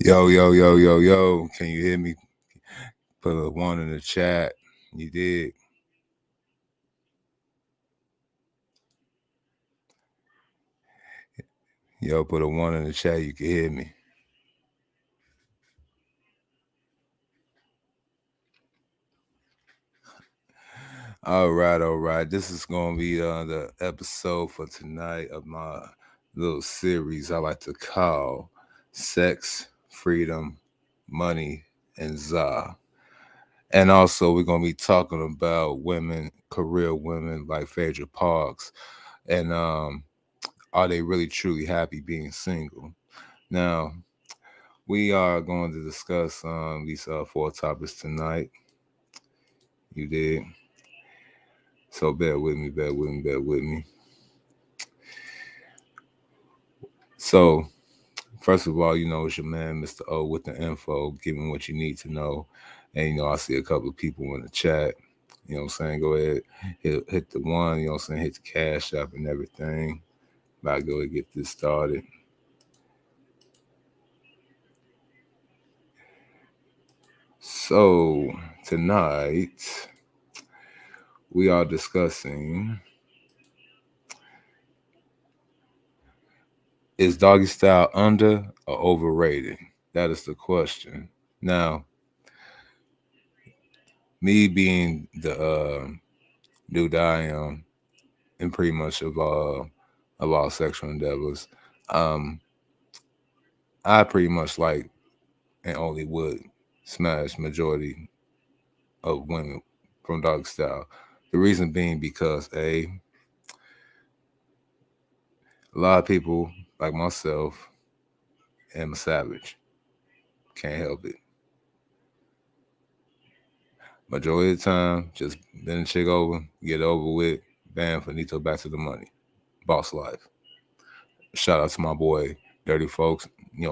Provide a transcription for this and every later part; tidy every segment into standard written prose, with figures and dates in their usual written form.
Yo, yo, yo, yo, yo. Can you hear me? Put a one in the chat. You did. Yo, put a one in the chat. You can hear me. All right, all right. This is going to be the episode for tonight of my little series I like to call Sex, Freedom, Money, and Za. And also, we're going to be talking about women, career women like Phaedra Parks. And are they really truly happy being single? Now, we are going to discuss these four topics tonight. You did. So bear with me, bear with me, bear with me. So, first of all, it's your man, Mr. O, with the info, giving what you need to know. And, I see a couple of people in the chat. You know what I'm saying? Go ahead, hit the one, you know what I'm saying? Hit the cash app and everything. About to go and get this started. So, tonight, we are discussing, is Doggystyle under or overrated? That is the question. Now, me being the dude I am, and pretty much of all sexual endeavors, um, I pretty much like and only would smash majority of women from Doggystyle. The reason being because a lot of people like myself am a savage. Can't help it. Majority of the time, just bend a chick over, get it over with, bam, finito, back to the money. Boss life. Shout out to my boy, Dirty Folks,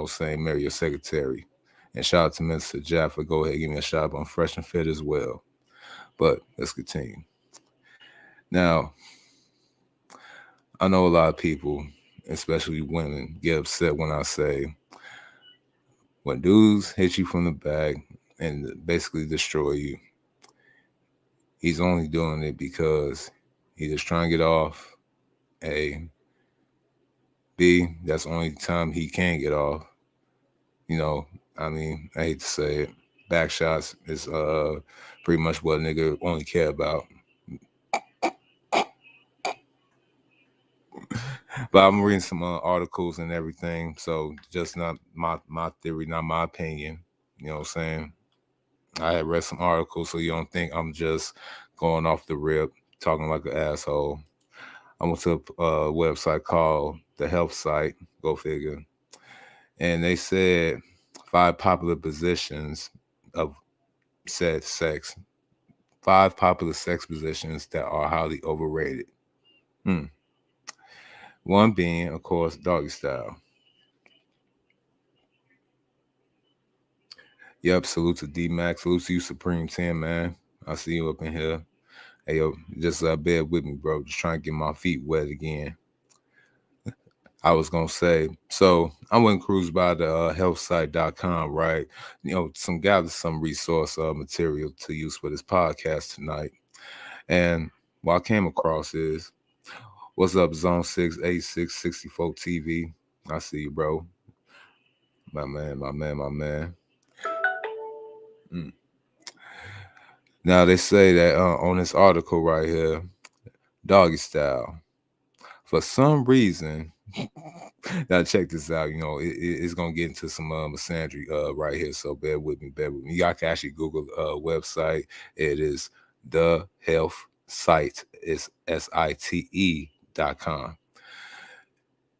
saying marry your secretary. And shout out to Mr. Jaffa. Go ahead, give me a shout out. I'm fresh and fit as well. But let's continue. Now, I know a lot of people, especially women, get upset when I say when dudes hit you from the back and basically destroy you, he's only doing it because he's just trying to get off. A, B, that's the only time he can get off. I hate to say it. Back shots is pretty much what a nigga only care about. But I'm reading some articles and everything, so just not my theory, not my opinion. You know what I'm saying? I had read some articles, so you don't think I'm just going off the rip, talking like an asshole. I went to a website called the Health Site, go figure, and they said 5 popular positions of said sex, 5 popular sex positions that are highly overrated. One being, of course, doggy style. Yep, salute to D-Max. Salute to you, Supreme 10, man. I see you up in here. Hey, yo, just bear with me, bro. Just trying to get my feet wet again. I was going to say, so I went cruise by the healthsite.com, right? Gather some resource material to use for this podcast tonight. And what I came across is, what's up, Zone 68664 TV? I see you, bro. My man, my man, my man. Now, they say that on this article right here, doggy style, for some reason, now check this out. It's gonna get into some misandry right here. So bear with me, bear with me. Y'all can actually Google website. It is the health site. It's site.com,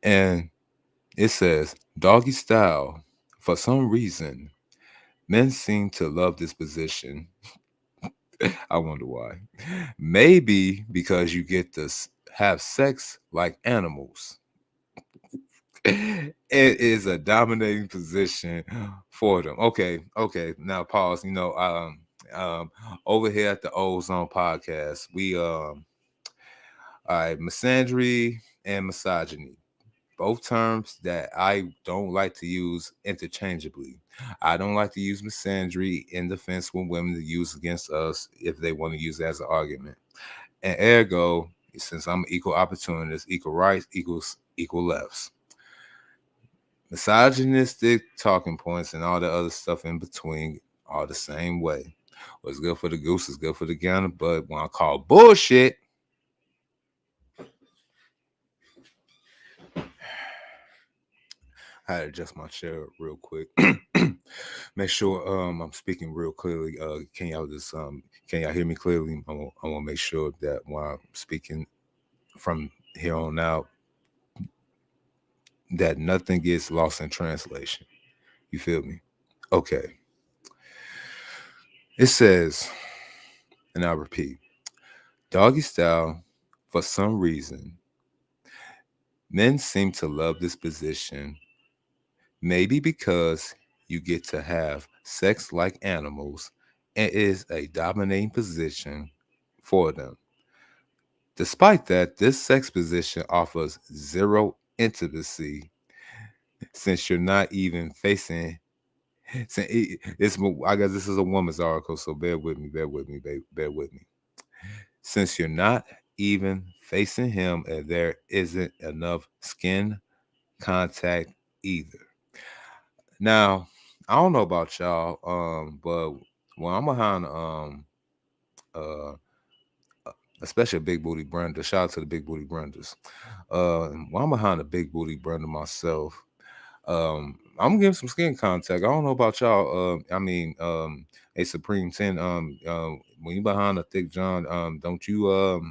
and it says doggy style. For some reason, men seem to love this position. I wonder why. Maybe because you get to have sex like animals. It is a dominating position for them. Okay. Now pause. Over here at the Ozone Podcast, we all right, misandry and misogyny, both terms that I don't like to use interchangeably. I don't like to use misandry in defense when women to use against us if they want to use it as an argument. And ergo, since I'm equal opportunist, equal rights equals equal lefts. Misogynistic talking points and all the other stuff in between are the same way. What's good for the goose is good for the gander, but when I call bullshit, I had to adjust my chair real quick. Make sure I'm speaking real clearly. Can y'all hear me clearly? I want to make sure that while I'm speaking from here on out, that nothing gets lost in translation. You feel me? Okay. It says, and I repeat, doggy style, for some reason, men seem to love this position, maybe because you get to have sex like animals and it is a dominating position for them. Despite that, this sex position offers zero intimacy since you're not even facing. I guess this is a woman's article, so bear with me, bear with me. Since you're not even facing him and there isn't enough skin contact either. Now, I don't know about y'all, but when I'm behind uh especially a big booty Brenda, shout out to the big booty Brendas. When I'm behind a big booty Brenda myself, I'm giving some skin contact. I don't know about y'all. A Supreme 10, when you behind a thick John, don't you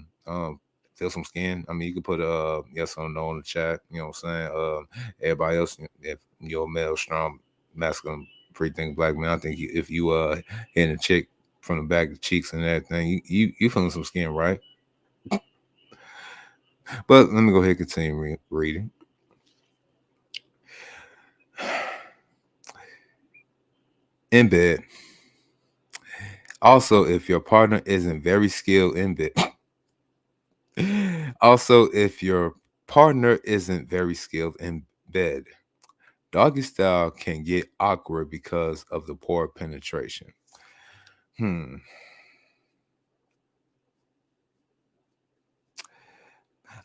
feel some skin? I mean, you can put a yes or no in the chat. You know what I'm saying? Everybody else, if you're a male, strong, masculine, free thinking black man, I think if you hitting a chick from the back of the cheeks and everything, you feeling some skin, right? But let me go ahead and continue reading. In bed. Also, if your partner isn't very skilled in bed. Also, if your partner isn't very skilled in bed, doggy style can get awkward because of the poor penetration. I'm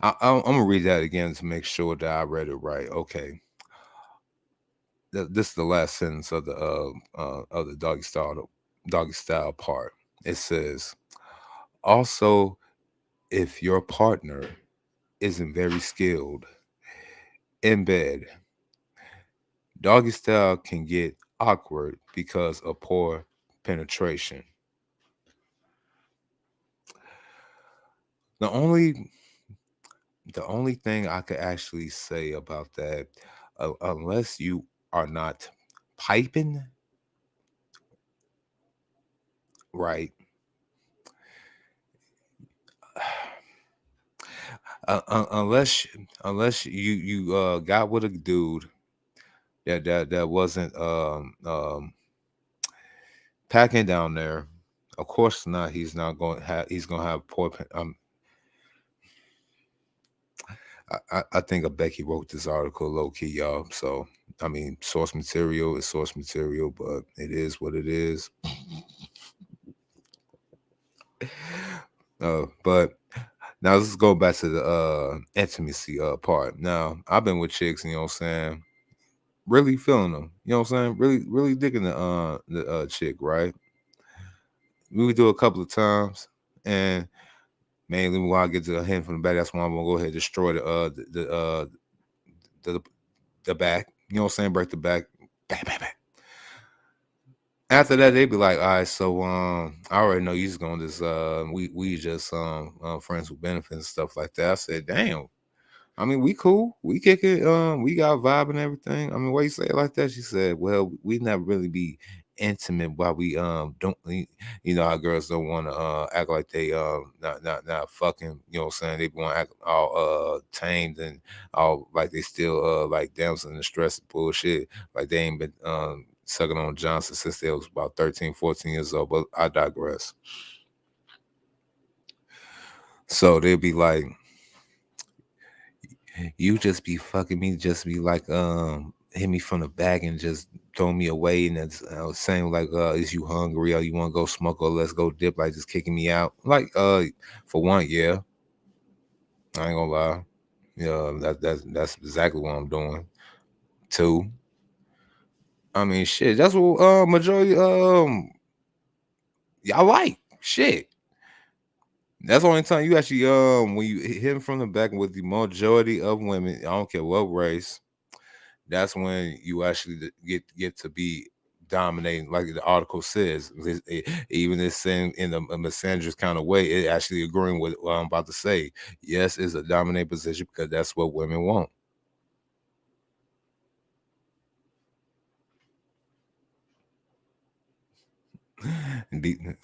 gonna read that again to make sure that I read it right. Okay. This is the last sentence of the doggy style part. It says, also, if your partner isn't very skilled in bed, doggy style can get awkward because of poor penetration. The only thing I could actually say about that, unless you are not piping right, unless you got with a dude that wasn't packing down there. Of course not. He's not going to have. He's going to have poor. I think Becky wrote this article low key, y'all. So I mean, source material is source material, but it is what it is. But now let's go back to the intimacy part. Now I've been with chicks, you know what I'm saying, really feeling them, you know what I'm saying, really digging the chick, right? We would do a couple of times, and mainly when I get to a hand from the back, that's when I'm gonna go ahead and destroy the back. You know what I'm saying? Break the back. Bang, bang, bang. After that, they be like, all right, so I already know you just gonna just we just friends with benefits and stuff like that. I said, damn. I mean, we cool. We kick it. We got vibe and everything. I mean, why you say it like that? She said, well, we never really be intimate while we don't, you know, our girls don't want to act like they not fucking, you know what I'm saying? They want to act all tamed and all like they still like damsel in distress bullshit, like they ain't been sucking on Johnson since they was about 13, 14 years old. But I digress. So they'll be like, You just be fucking me, just be like, hit me from the back and just throw me away, and it's saying like, is you hungry or you want to go smoke or let's go dip, like just kicking me out. Like, for one, yeah, I ain't gonna lie, yeah, that's exactly what I'm doing. Two, I mean, shit, that's what majority y'all like shit. That's the only time you actually when you hit him from the back with the majority of women, I don't care what race, that's when you actually get to be dominating, like the article says. Even it's saying in a misandrous kind of way, it actually agreeing with what I'm about to say. Yes, it's a dominant position because that's what women want.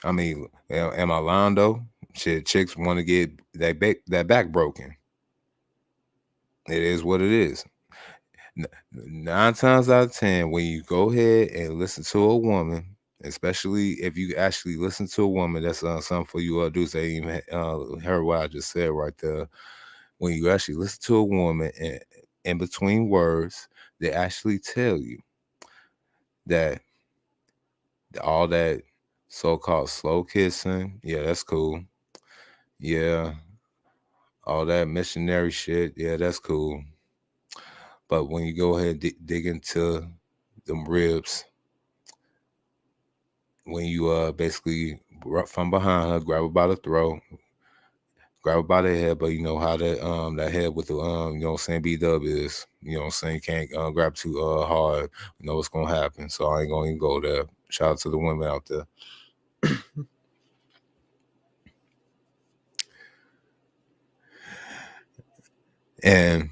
I mean, am I lying though? Shit, chicks want to get that back broken. It is what it is. 9 times out of 10, when you go ahead and listen to a woman, especially if you actually listen to a woman, that's something for you do. Say even heard what I just said right there. When you actually listen to a woman, and in between words, they actually tell you that all that so-called slow kissing, yeah, that's cool. Yeah, all that missionary shit, yeah, that's cool. But when you go ahead and dig into them ribs, when you basically from behind her, grab her by the throat, grab her by the head, but you know how that head with the you know what I'm saying, BW is, you know what I'm saying, you can't grab too hard, you know what's gonna happen. So I ain't gonna even go there. Shout out to the women out there. And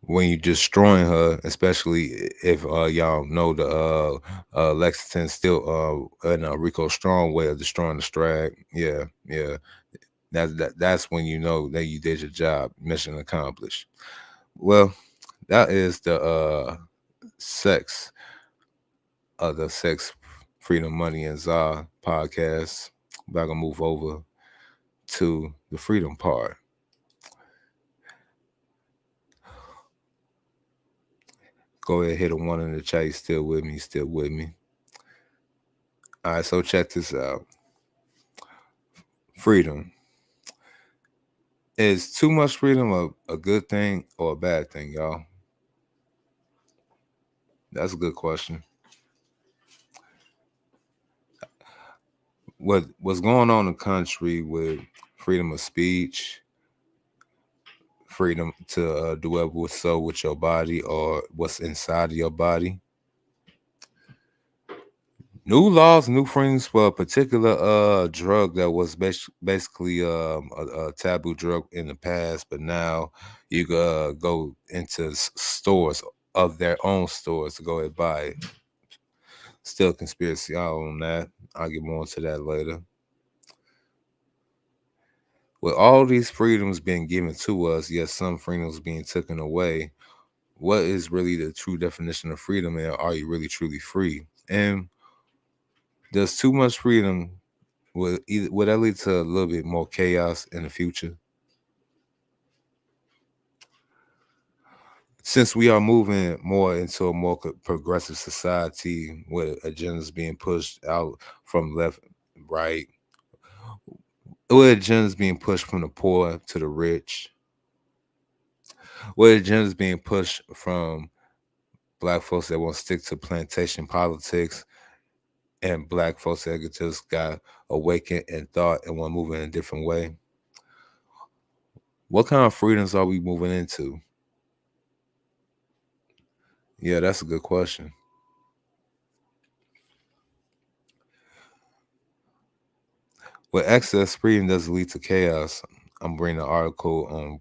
when you destroying her, especially if y'all know the Lexington still in a Rico Strong way of destroying the strag. Yeah, yeah. That's when you know that you did your job, mission accomplished. Well, that is the sex the sex freedom, money, and Za podcast. We're gonna move over to the freedom part. Go ahead, hit a one in the chat. You still with me? Still with me? All right, so check this out. Freedom. Is too much freedom a good thing or a bad thing, y'all? That's a good question. What's going on in the country with freedom of speech, freedom to do what's so with your body or what's inside of your body? New laws, new freedoms for a particular drug that was basically a taboo drug in the past, but now you go into stores of their own stores to go and buy it. Still conspiracy on that. I'll get more into that later. With all these freedoms being given to us, yet some freedoms being taken away, what is really the true definition of freedom, and are you really truly free? And does too much freedom would that lead to a little bit more chaos in the future? Since we are moving more into a more progressive society with agendas being pushed out from left, right, with agendas being pushed from the poor to the rich, with agendas being pushed from black folks that want to stick to plantation politics and black folks that just got awakened and thought and want to move in a different way. What kind of freedoms are we moving into? Yeah, that's a good question. With excess freedom does lead to chaos. I'm bringing an article on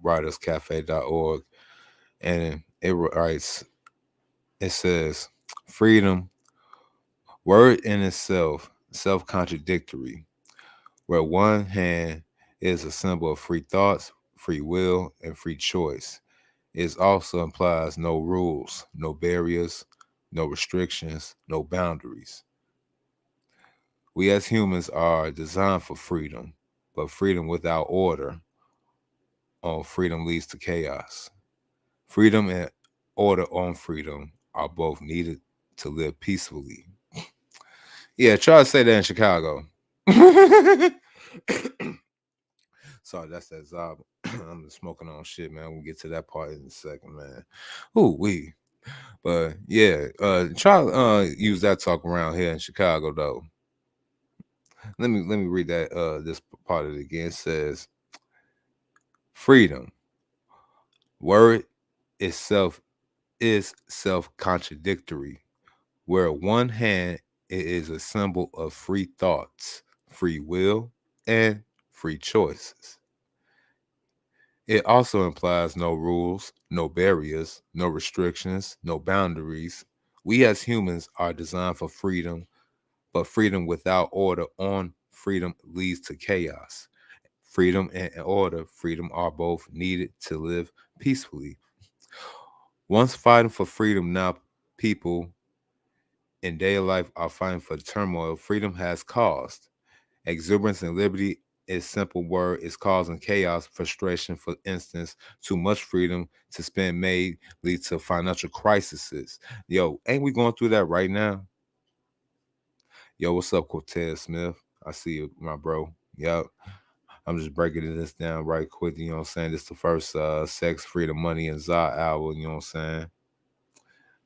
writerscafe.org, and it writes, it says, freedom, word in itself, self-contradictory, where one hand is a symbol of free thoughts, free will, and free choice. It also implies no rules, no barriers, no restrictions, no boundaries. We as humans are designed for freedom, but freedom without order on freedom leads to chaos. Freedom and order on freedom are both needed to live peacefully. Yeah, try to say that in Chicago. Sorry, that's that Zob. I'm just smoking on shit, man. We'll get to that part in a second, man. Ooh, But yeah, try use that talk around here in Chicago though. Let me read that this part of it again. It says freedom. Word itself is self-contradictory. Where one hand it is a symbol of free thoughts, free will, and free choices. It also implies no rules, no barriers, no restrictions, no boundaries. We as humans are designed for freedom, but freedom without order on freedom leads to chaos. Freedom and order, freedom are both needed to live peacefully. Once fighting for freedom, now people in daily life are fighting for turmoil freedom has caused. Exuberance and liberty is simple word is causing chaos, frustration. For instance, too much freedom to spend may lead to financial crises. Yo, ain't we going through that right now? Yo, what's up, Cortez Smith? I see you, my bro. Yup. I'm just breaking this down right quick. You know what I'm saying? This the first Sex, Freedom, Money, and Za album. You know what I'm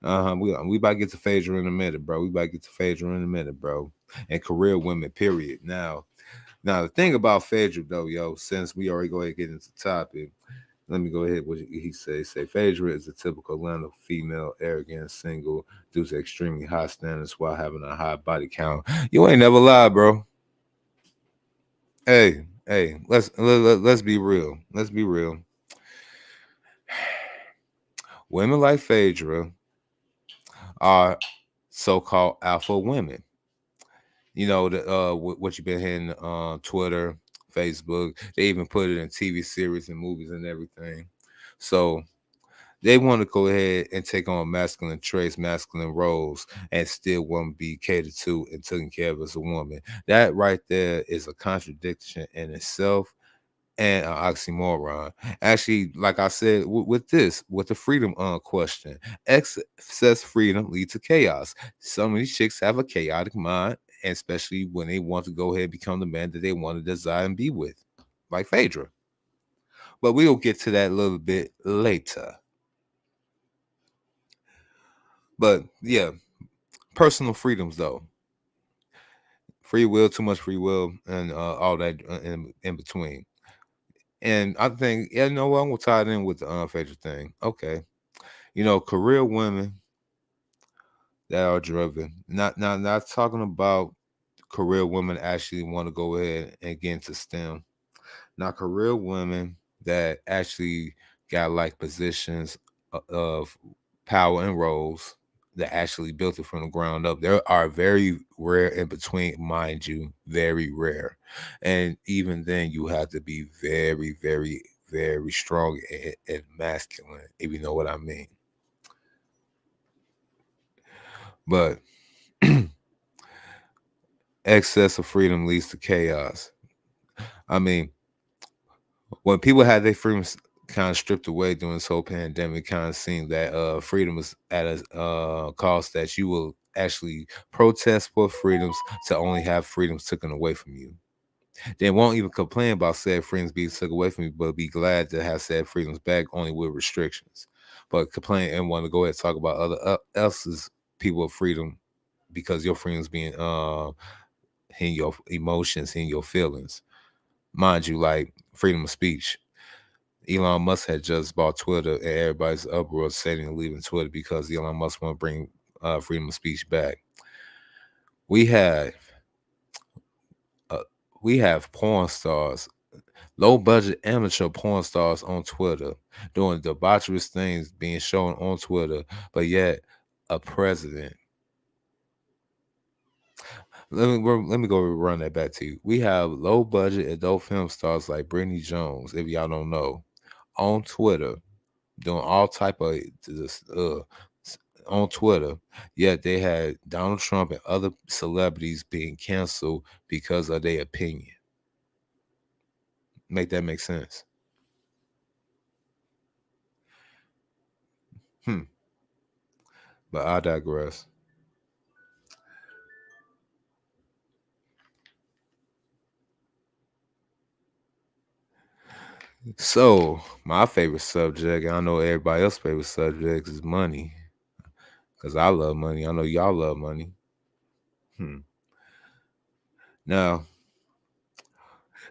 saying? We about to get to Phaedra in a minute, bro. We about to get to Phaedra in a minute, bro. And career women, period. Now the thing about Phaedra, though, yo, since we already go ahead and get into the topic, let me go ahead. What he say? Say Phaedra is a typical Atlanta female, arrogant, single, due to extremely high standards while having a high body count. You ain't never lied, bro. Hey, let's be real. Let's be real. Women like Phaedra are so-called alpha women. You know what you've been hearing on Twitter, Facebook. They even put it in TV series and movies and everything. So they want to go ahead and take on masculine traits, masculine roles, and still want to be catered to and taken care of as a woman. That right there is a contradiction in itself and an oxymoron. Actually, like I said, with the freedom question, excess freedom leads to chaos. Some of these chicks have a chaotic mind, and especially when they want to go ahead and become the man that they want to desire and be with, like Phaedra. But we'll get to that a little bit later. But yeah, personal freedoms though. Free will, too much free will, and all that in between. And I think, yeah, you know what? I'm gonna tie it in with the Phaedra thing. Okay. You know, career women that are driven. Not talking about career women actually want to go ahead and get into STEM. Not career women that actually got like positions of power and roles that actually built it from the ground up. There are very rare in between, mind you, very rare. And even then you have to be very, very, very strong and masculine, if you know what I mean. But excess of freedom leads to chaos. I mean, when people had their freedoms kind of stripped away during this whole pandemic, kind of seemed that freedom was at a cost that you will actually protest for freedoms to only have freedoms taken away from you. They won't even complain about said freedoms being taken away from you, but be glad to have said freedoms back only with restrictions. But complain and want to go ahead and talk about other else's people of freedom because your freedom's being in your emotions, in your feelings. Mind you, like freedom of speech. Elon Musk had just bought Twitter, and everybody's uproar saying and leaving Twitter because Elon Musk want to bring freedom of speech back. We have uh, we have porn stars, low budget amateur porn stars on Twitter doing debaucherous things being shown on Twitter, but yet a president. Let me go run that back to you. We have low budget adult film stars like Brittany Jones, if y'all don't know, on Twitter doing all type of this on Twitter. Yet they had Donald Trump and other celebrities being canceled because of their opinion. Make that make sense? Hmm. But I digress. So my favorite subject, and I know everybody else's favorite subject, is money. Cause I love money. I know y'all love money. Hmm. Now,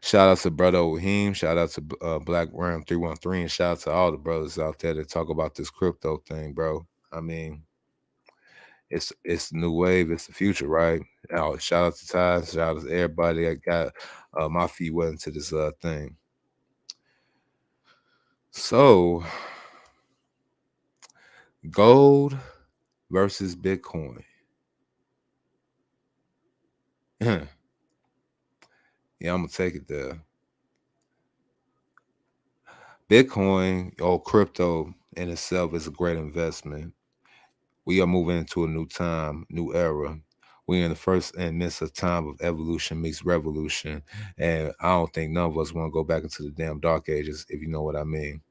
shout out to brother Ohim. Shout out to Black Ram 313, and shout out to all the brothers out there that talk about this crypto thing, bro. I mean, it's the new wave. It's the future, right? Now, shout out to Ty. Shout out to everybody that got my feet wet into this thing. So, gold versus Bitcoin. Yeah, I'm gonna take it there. Bitcoin or crypto in itself is a great investment. We are moving into a new time, new era. We're in the first and midst of time of evolution meets revolution. And I don't think none of us want to go back into the damn dark ages, if you know what I mean.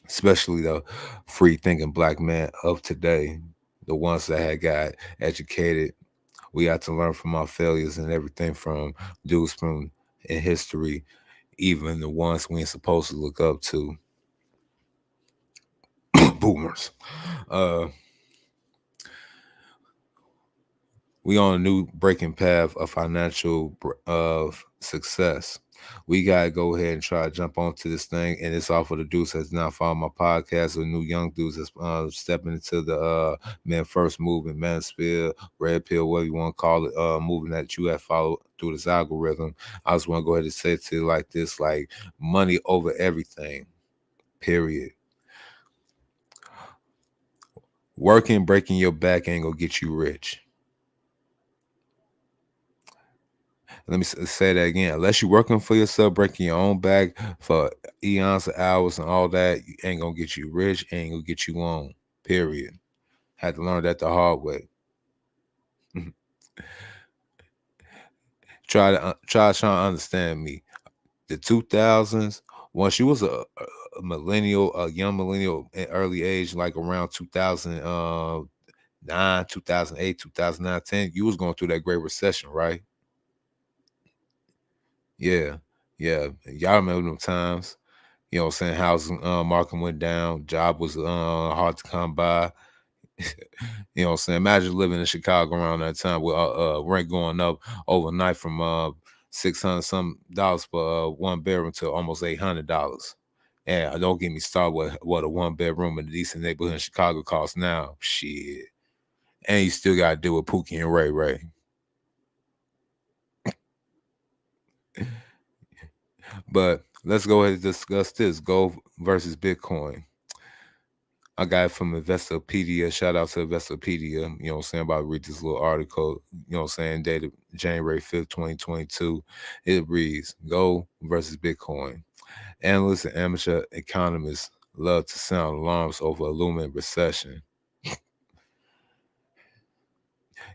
Especially the free thinking black man of today, the ones that had got educated. We got to learn from our failures and everything from dudes from in history, even the ones we ain't supposed to look up to, boomers. Uh, we on a new breaking path of financial of success. We gotta go ahead and try to jump onto this thing, and it's off of the dudes that's now following my podcast or new young dudes that's stepping into the man first movement, manosphere, red pill, whatever you want to call it, movement that you have followed through this algorithm. I just want to go ahead and say it to you like this: like money over everything. Period. Working, breaking your back ain't gonna get you rich. Let me say that again. Unless you're working for yourself, breaking your own back for eons of hours and all that, you ain't gonna get you rich, ain't gonna get you on. Period. Had to learn that the hard way. Try to understand me. The 2000s, once you was a millennial, a young millennial in early age, like around 2009, 2008, 2009, 10, you was going through that Great Recession, right? Yeah, yeah. Y'all remember them times. You know what I'm saying? Housing market went down. Job was hard to come by. You know what I'm saying? Imagine living in Chicago around that time with rent going up overnight from $600 some dollars for one bedroom to almost $800. And don't get me started with what a one bedroom in a decent neighborhood in Chicago costs now. Shit. And you still gotta deal with Pookie and Ray Ray. But let's go ahead and discuss this gold versus Bitcoin. I got it from Investopedia. Shout out to Investopedia. You know what I'm saying? About to read this little article, you know what I'm saying, dated January 5th, 2022. It reads Gold versus Bitcoin. Analysts and amateur economists love to sound alarms over a looming recession.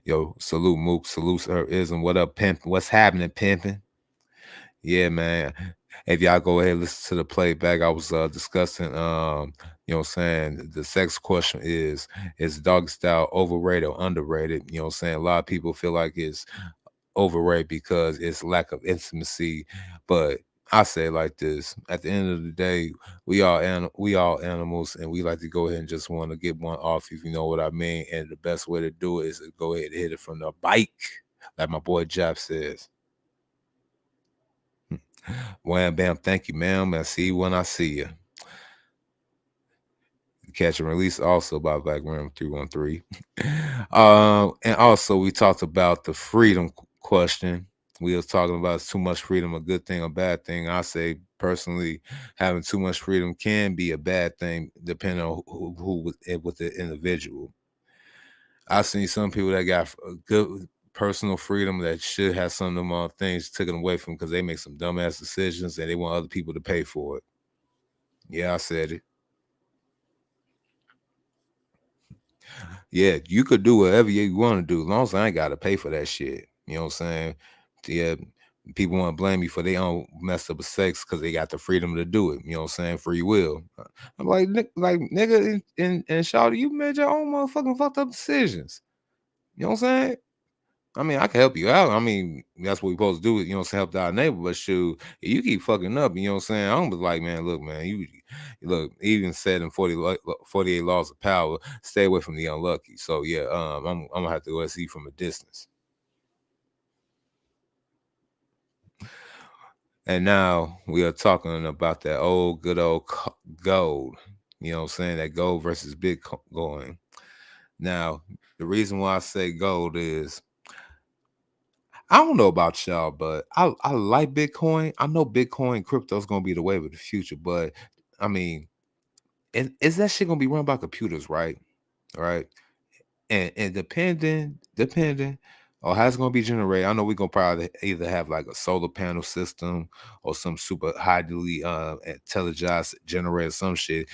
Yo, salute Mook, salute Sir Ism. What up, pimp? What's happening, pimping? Yeah, man. If y'all go ahead and listen to the playback, I was discussing you know what I'm saying, the sex question is Doggystyle overrated or underrated? You know what I'm saying? A lot of people feel like it's overrated because it's lack of intimacy. But I say it like this: at the end of the day, we all animals, and we like to go ahead and just want to get one off, if you know what I mean. And the best way to do it is to go ahead and hit it from the bike, like my boy Jap says. Wham bam, thank you, ma'am. I see you when I see you. Catch and Release also by Black Ram 313. And also we talked about the freedom question. We was talking about is too much freedom a good thing or bad thing. I say personally, having too much freedom can be a bad thing depending on with the individual. I've seen some people that got a good personal freedom that should have some of them things taken away from because they make some dumbass decisions and they want other people to pay for it. Yeah, I said it. Yeah, you could do whatever you want to do, as long as I ain't got to pay for that shit. You know what I'm saying? Yeah, People want to blame me for their own messed up sex because they got the freedom to do it. You know what I'm saying? Free will. I'm like, like nigga, and shawty, you made your own motherfucking fucked up decisions. You know what I'm saying? I mean, I can help you out. I mean, that's what we supposed to do. You know what I'm saying? Help our neighbor. But shoot, if you keep fucking up, you know what I'm saying? I'm be like, man, look, man, you look, even said in 48 laws of power, stay away from the unlucky. So yeah, I'm gonna have to go and see from a distance. And now we are talking about that old good old gold. You know what I'm saying? That gold versus Bitcoin. Now, the reason why I say gold is I don't know about y'all, but I like Bitcoin. I know Bitcoin crypto is gonna be the wave of the future, but I mean, is that shit gonna be run by computers, right? All right. And depending on how it's gonna be generated, I know we're gonna probably either have like a solar panel system or some super highly intelligent generator, some shit.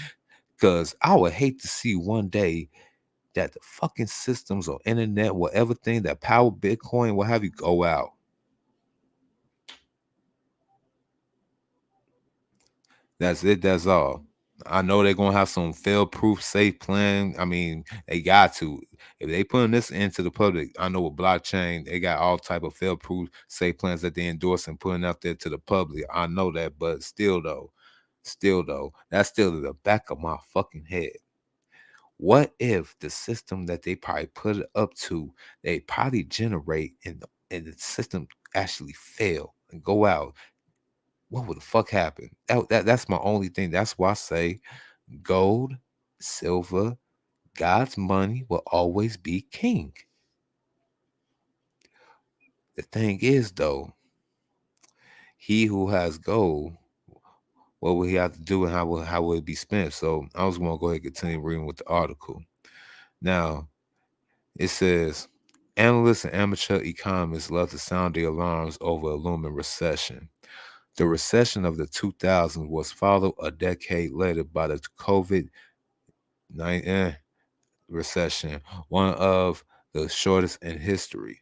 Cause I would hate to see one day that the fucking systems or internet, whatever thing that power Bitcoin will have you go out. That's it. That's all. I know they're gonna have some fail-proof, safe plan. I mean, they got to. If they putting this into the public, I know with blockchain, they got all type of fail-proof, safe plans that they endorse and putting out there to the public. I know that, but still though, that's still in the back of my fucking head. What if the system that they probably put it up to, they probably generate and the system actually fail and go out? What would the fuck happen? That's my only thing. That's why I say gold, silver, God's money will always be king. The thing is, though, he who has gold, what will he have to do and how will it be spent? So I was going to go ahead and continue reading with the article. Now, it says analysts and amateur economists love to sound the alarms over a looming recession. The recession of the 2000s was followed a decade later by the COVID-19 recession, one of the shortest in history.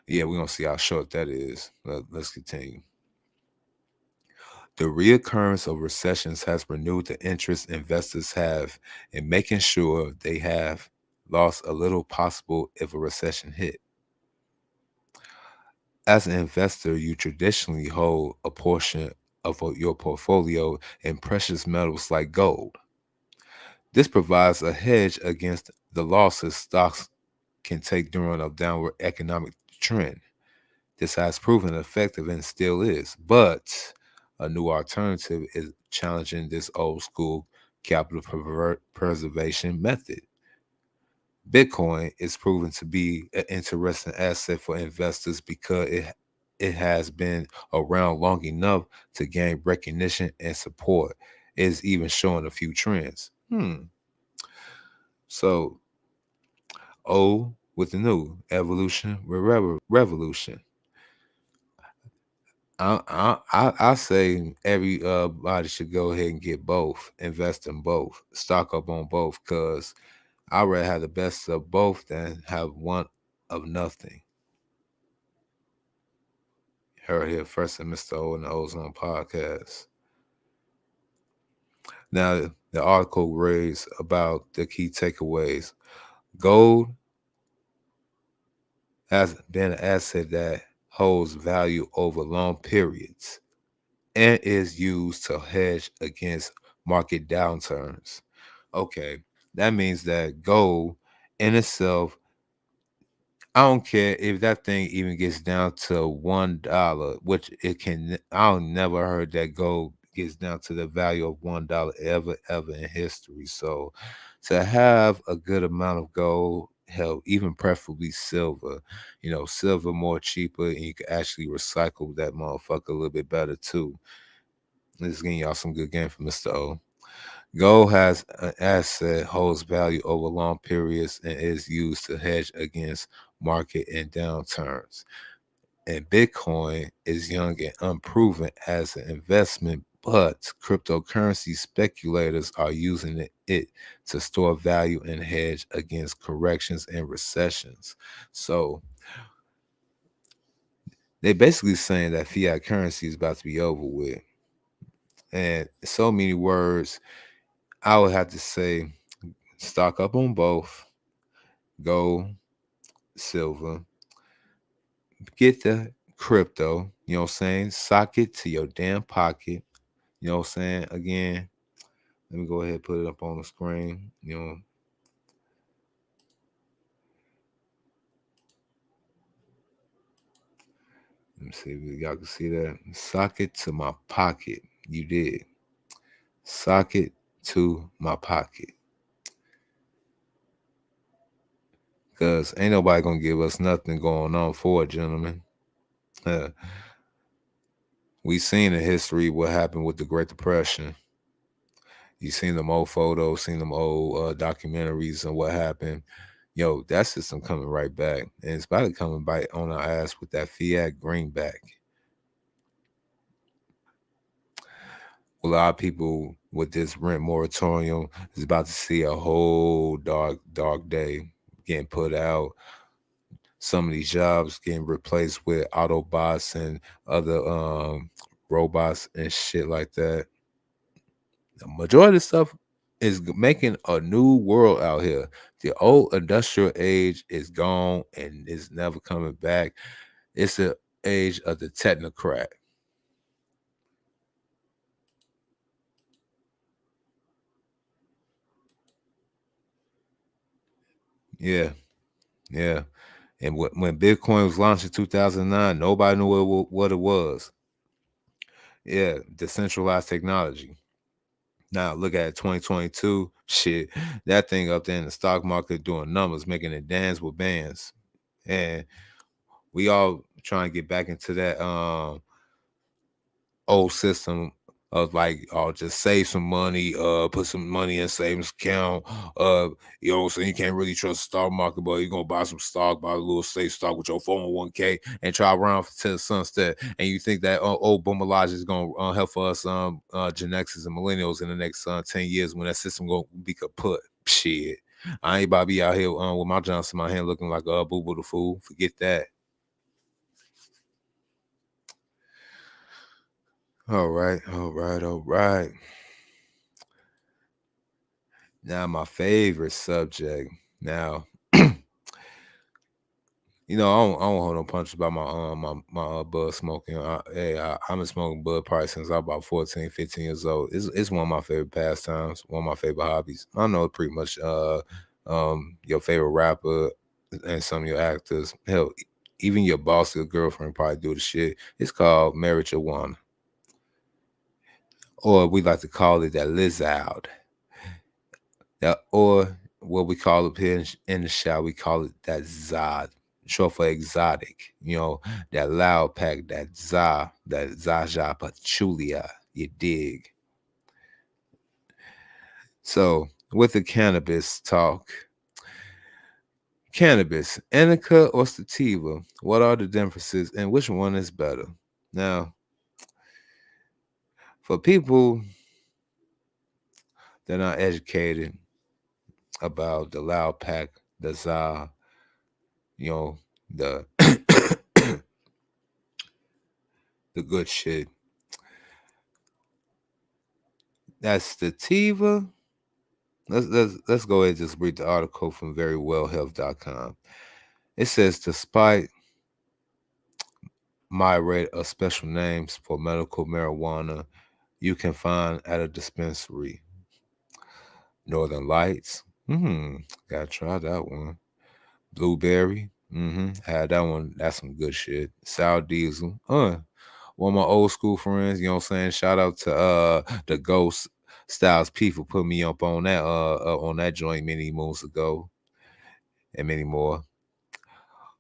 Yeah, we're gonna see how short that is. Let's continue. The reoccurrence of recessions has renewed the interest investors have in making sure they have lost a little possible if a recession hit. As an investor, you traditionally hold a portion of your portfolio in precious metals like gold. This provides a hedge against the losses stocks can take during a downward economic trend. This has proven effective and still is, but a new alternative is challenging this old school capital preservation method. Bitcoin is proven to be an interesting asset for investors because it has been around long enough to gain recognition and support. It is even showing a few trends. So, O with the new evolution with revolution. I say everybody should go ahead and get both, invest in both, stock up on both, because I'd rather have the best of both than have one of nothing. Heard here first in Mr. O and the Ozone podcast. Now the article reads about the key takeaways. Gold has been an asset that holds value over long periods and is used to hedge against market downturns. Okay, that means that gold in itself, I don't care if that thing even gets down to $1, which it can. I've never heard that gold gets down to the value of $1 ever in history. So to have a good amount of gold, hell, even preferably silver, silver more cheaper and you can actually recycle that motherfucker a little bit better too. This is getting y'all some good game from Mr. O. Gold has an asset, holds value over long periods, and is used to hedge against market and downturns. And Bitcoin is young and unproven as an investment, but cryptocurrency speculators are using it to store value and hedge against corrections and recessions. So They basically saying that fiat currency is about to be over with. And so many words, I would have to say stock up on both gold, silver, get the crypto, you know what I'm saying? Sock it to your damn pocket. You know what I'm saying? Again, let me go ahead and put it up on the screen. Let me see if y'all can see that. Sock it to my pocket. You did. Sock it to my pocket. Because ain't nobody going to give us nothing going on for it, gentlemen. We seen in history what happened with the Great Depression. You seen them old photos, seen them old documentaries and what happened. Yo, that system coming right back. And it's about to come back on our ass with that fiat greenback. A lot of people with this rent moratorium is about to see a whole dark day getting put out. Some of these jobs getting replaced with Autobots and other robots and shit like that. The majority of stuff is making a new world out here. The old industrial age is gone and is never coming back. It's the age of the technocrat. Yeah, yeah. And when Bitcoin was launched in 2009, nobody knew what it was. Yeah, decentralized technology. Now look at 2022. Shit, that thing up there in the stock market doing numbers, making it dance with bands. And we all trying to get back into that old system of like, oh, just save some money, put some money in savings account. You know what I'm saying? You can't really trust the stock market, but you're gonna buy some stock, buy a little safe stock with your 401k and try around to the sunset. And you think that old Boomerage is gonna help us Gen X's and millennials in the next 10 years when that system gonna be kaput. Shit. I ain't about to be out here with my Johnson in my hand looking like a boo boo the fool. Forget that. All right. Now, my favorite subject. Now, I don't hold no punches about my bud smoking. I've been smoking bud probably since I was about 14, 15 years old. It's one of my favorite pastimes, one of my favorite hobbies. I know it's pretty much your favorite rapper and some of your actors. Hell, even your boss, your girlfriend probably do the shit. It's called marijuana, or we like to call it that lizard. Or what we call it here in the shop, we call it that Zod, short for exotic. That loud pack, that that Zaja Pachulia. You dig? So with the cannabis talk, cannabis, indica or sativa, what are the differences and which one is better? Now, for people that are not educated about the loud pack, the Za, the the good shit. That's sativa. Let's go ahead and just read the article from verywellhealth.com. It says, despite myriad of special names for medical marijuana you can find at a dispensary. Northern Lights. Gotta try that one. Blueberry. Had that one. That's some good shit. Sour Diesel. One of my old school friends, you know what I'm saying? Shout out to the Ghost Styles P for putting me up on that joint many moons ago, and many more.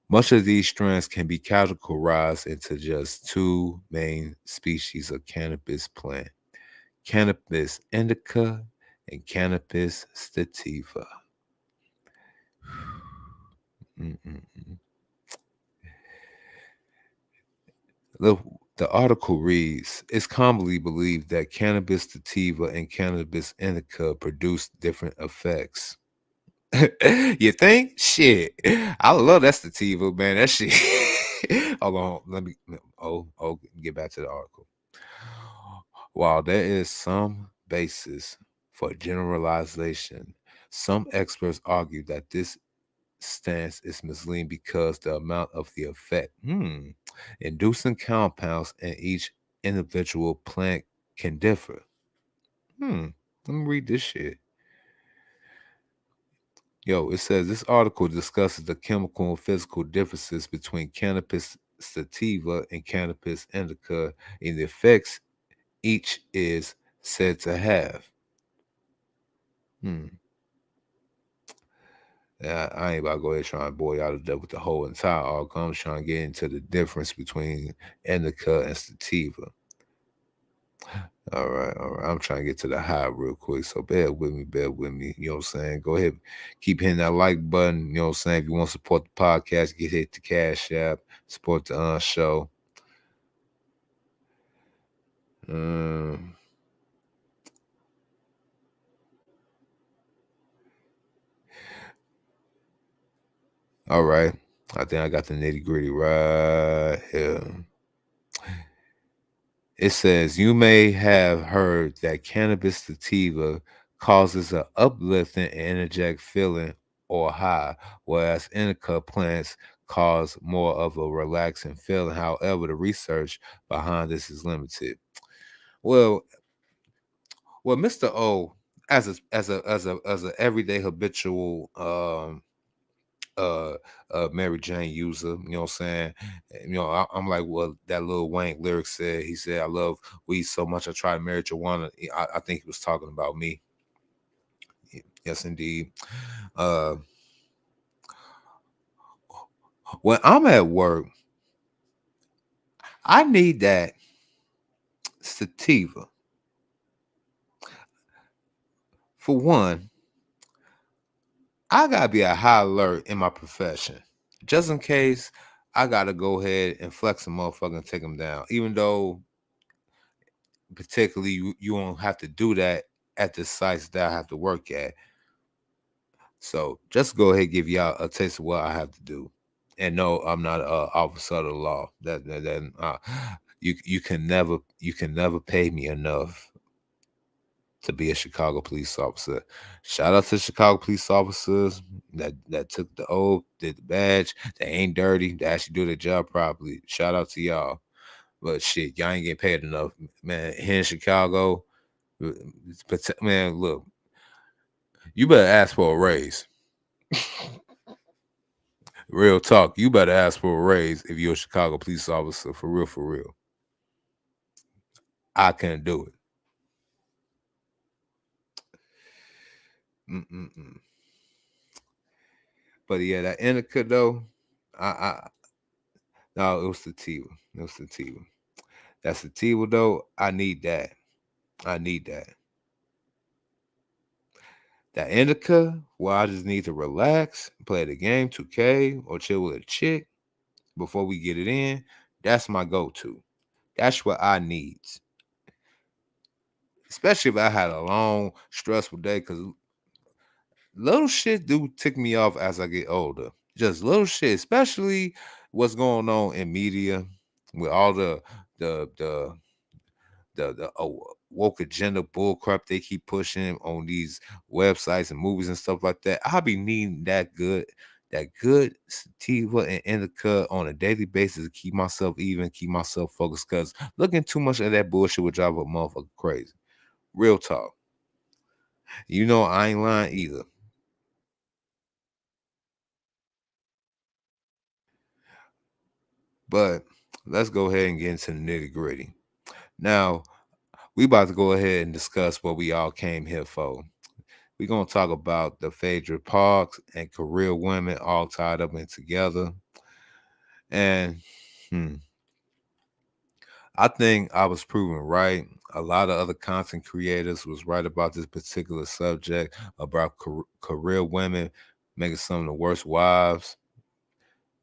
Much of these strands can be categorized into just two main species of cannabis plant: cannabis indica and cannabis sativa. The article reads, it's commonly believed that cannabis sativa and cannabis indica produce different effects. You think? Shit. I love that sativa, man. That shit. Hold on, let me. Get back to the article. While there is some basis for generalization, some experts argue that this stance is misleading because the amount of the effect, inducing compounds in each individual plant can differ. Let me read this shit. Yo, it says this article discusses the chemical and physical differences between cannabis sativa and cannabis indica and the effects each is said to have. Hmm. Yeah, I ain't about to go ahead trying to bore y'all to death with the whole entire article. I'm trying to get into the difference between indica and sativa. All right, all right. I'm trying to get to the high real quick. So bear with me, bear with me. You know what I'm saying? Go ahead, keep hitting that like button. You know what I'm saying? If you want to support the podcast, hit the Cash App, support the show. All right. I think I got the nitty gritty right here. It says you may have heard that cannabis sativa causes an uplifting and energetic feeling or high, whereas indica plants cause more of a relaxing feeling. However, the research behind this is limited. Well, Mr. O, as a everyday habitual uh Mary Jane user, you know what I'm saying? You know, I'm like what that Lil Wayne lyric said. He said, I love weed so much I tried marijuana. I think he was talking about me. Yes, indeed. Uh when I'm at work, I need that sativa. For one, I gotta be a high alert in my profession. Just in case I gotta go ahead and flex a motherfucker and take him down. Even though particularly you don't have to do that at the sites that I have to work at. So just go ahead and give y'all a taste of what I have to do. And no, I'm not an officer of the law. You can never pay me enough to be a Chicago police officer. Shout out to Chicago police officers that took the oath, did the badge. They ain't dirty. They actually do their job properly. Shout out to y'all. But shit, y'all ain't getting paid enough, man. Here in Chicago, but man, look, you better ask for a raise. Real talk, you better ask for a raise if you're a Chicago police officer. For real, for real. I can't do it. Mm-mm-mm. But yeah, that indica though, I no, it was sativa. It was sativa. That sativa though, I need that. I need that. That indica, well, I just need to relax, play the game 2K, or chill with a chick before we get it in. That's my go-to. That's what I need. Especially if I had a long, stressful day, because little shit do tick me off as I get older. Just little shit, especially what's going on in media with all the woke agenda bullcrap they keep pushing on these websites and movies and stuff like that. I'll be needing that good sativa and indica on a daily basis to keep myself even, keep myself focused. Cause looking too much at that bullshit would drive a motherfucker crazy. Real talk. You know I ain't lying either. But let's go ahead and get into the nitty gritty. Now, we about to go ahead and discuss what we all came here for. We're gonna talk about the Phaedra Parks and career women all tied up and together. And hmm, I think I was proven right. A lot of other content creators was right about this particular subject about career women making some of the worst wives.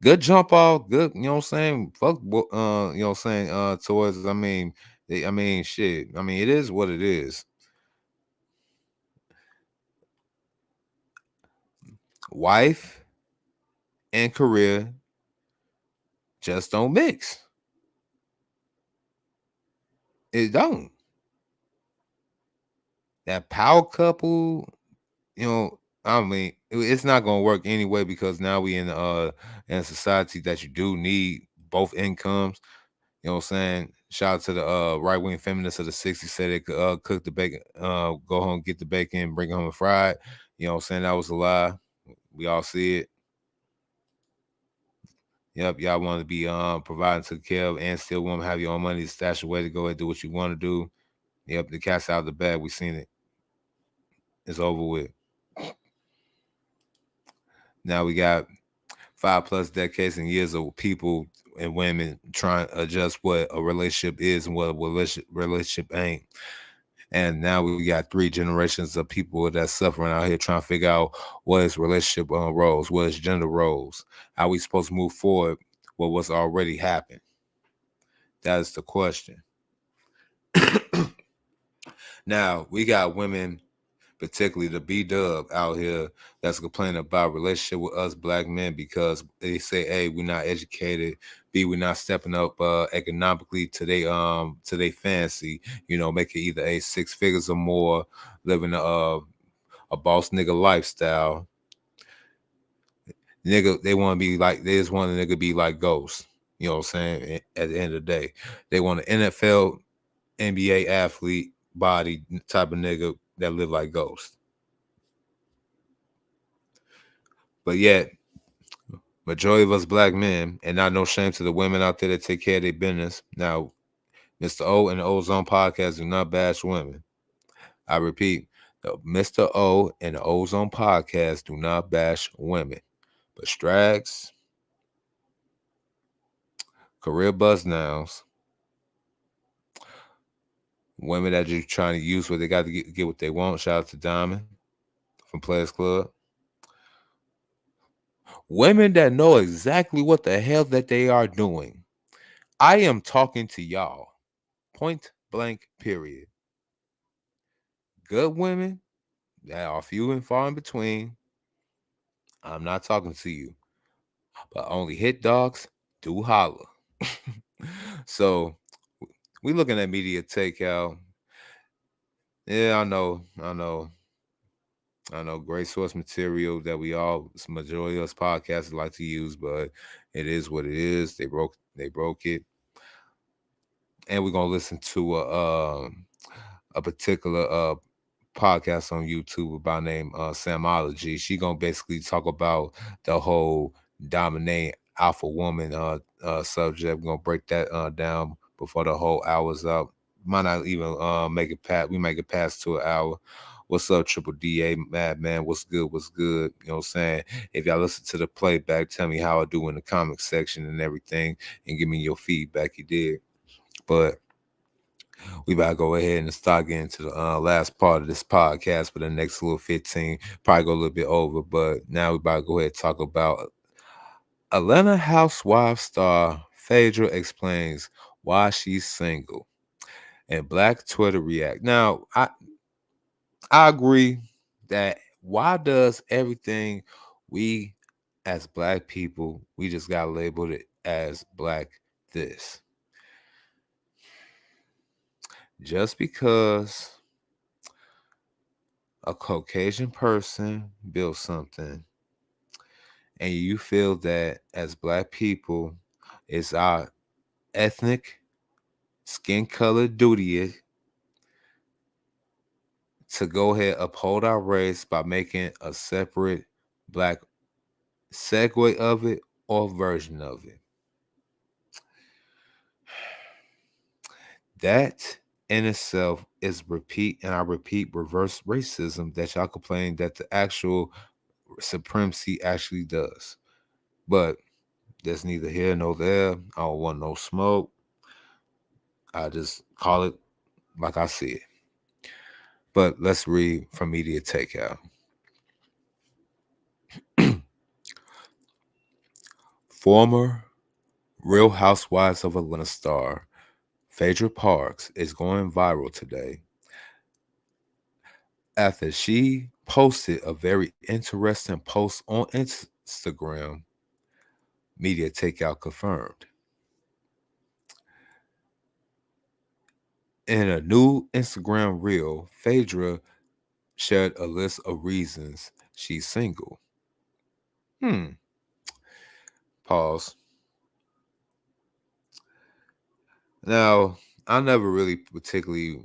Good jump off, good, you know what I'm saying? Fuck, you know what I'm saying? Towards, I mean, shit. I mean, it is what it is. Wife and career just don't mix. It don't. That power couple, I mean, it's not gonna work anyway because now we in a society that you do need both incomes. You know what I'm saying? Shout out to the right wing feminists of the '60s said they could cook the bacon, go home, get the bacon, bring it home and fry it. You know what I'm saying? That was a lie. We all see it. Yep, y'all want to be providing to care of and still want to have your own money to stash away to go ahead and do what you want to do. Yep, the cat's out of the bag. We seen it. It's over with. Now we got 5+ decades and years of people and women trying to adjust what a relationship is and what a relationship ain't. And now we got 3 generations of people that's suffering out here trying to figure out what is relationship roles, what is gender roles, how we supposed to move forward with what's already happened. That is the question. Now we got women, particularly the B-Dub out here, that's complaining about relationship with us black men because they say, A, we're not educated, B, we're not stepping up economically to they fancy, making either 6 figures or more, living a boss nigga lifestyle. Nigga, they want to be like, they just want a nigga be like Ghost. You know what I'm saying? At the end of the day, they want an NFL, NBA athlete body type of nigga that live like Ghost. But yet, majority of us black men, and not no shame to the women out there that take care of their business. Now, Mr. O and the Ozone Podcast do not bash women. I repeat, Mr. O and the Ozone Podcast do not bash women. But Strags, career buzz nows, women that just trying to use what they got to get what they want. Shout out to Diamond from Players Club. Women that know exactly what the hell that they are doing. I am talking to y'all. Point blank, period. Good women that are few and far in between. I'm not talking to you. But only hit dogs do holler. So we looking at media takeout. Yeah, I know, great source material that majority of us podcasters like to use, but it is what it is. They broke it, and we're gonna listen to a particular podcast on YouTube by name Samology. She gonna basically talk about the whole dominate alpha woman subject. We're gonna break that down before the whole hour's up. Might not even make it past. We might get past to an hour. What's up, Triple DA Madman? What's good? What's good? You know what I'm saying? If y'all listen to the playback, tell me how I do in the comment section and everything, and give me your feedback. You did, but we about to go ahead and start getting to the last part of this podcast for the next little 15, probably go a little bit over, but now we about to go ahead and talk about Atlanta Housewives star Phaedra explains why she's single and Black Twitter react. Now, I agree that why does everything we as Black people, we just got labeled it as Black this? Just because a Caucasian person built something and you feel that as Black people, it's our ethnic skin color duty to go ahead uphold our race by making a separate Black segue of it or version of it. That in itself is reverse racism that y'all complain that the actual supremacy actually does. But there's neither here nor there. I don't want no smoke. I just call it like I see it. But let's read from Media Takeout. Former Real Housewives of Atlanta star Phaedra Parks is going viral today after she posted a very interesting post on Instagram Media takeout confirmed. In a new Instagram reel, Phaedra shared a list of reasons she's single. Pause. Now, I never really particularly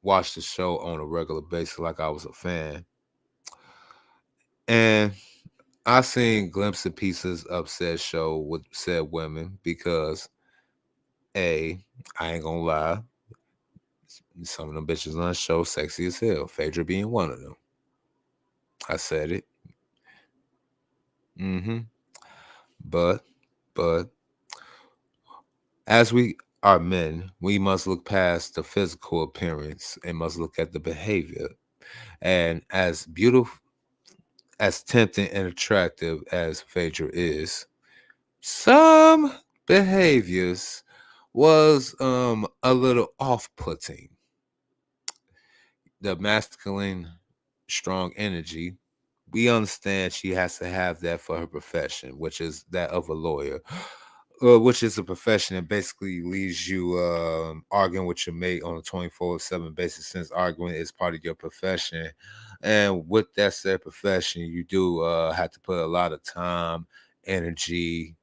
watched the show on a regular basis like I was a fan. And I seen glimpses and pieces of said show with said women because A, I ain't gonna lie, some of them bitches on the show sexy as hell. Phaedra being one of them. I said it. Mm-hmm. But, but as we are men, we must look past the physical appearance and must look at the behavior. And as beautiful, as tempting and attractive as Phaedra is, some behaviors was a little off-putting. The masculine strong energy, we understand she has to have that for her profession, which is that of a lawyer, which is a profession that basically leaves you arguing with your mate on a 24/7 basis, since arguing is part of your profession. And with that said profession, you do have to put a lot of time, energy,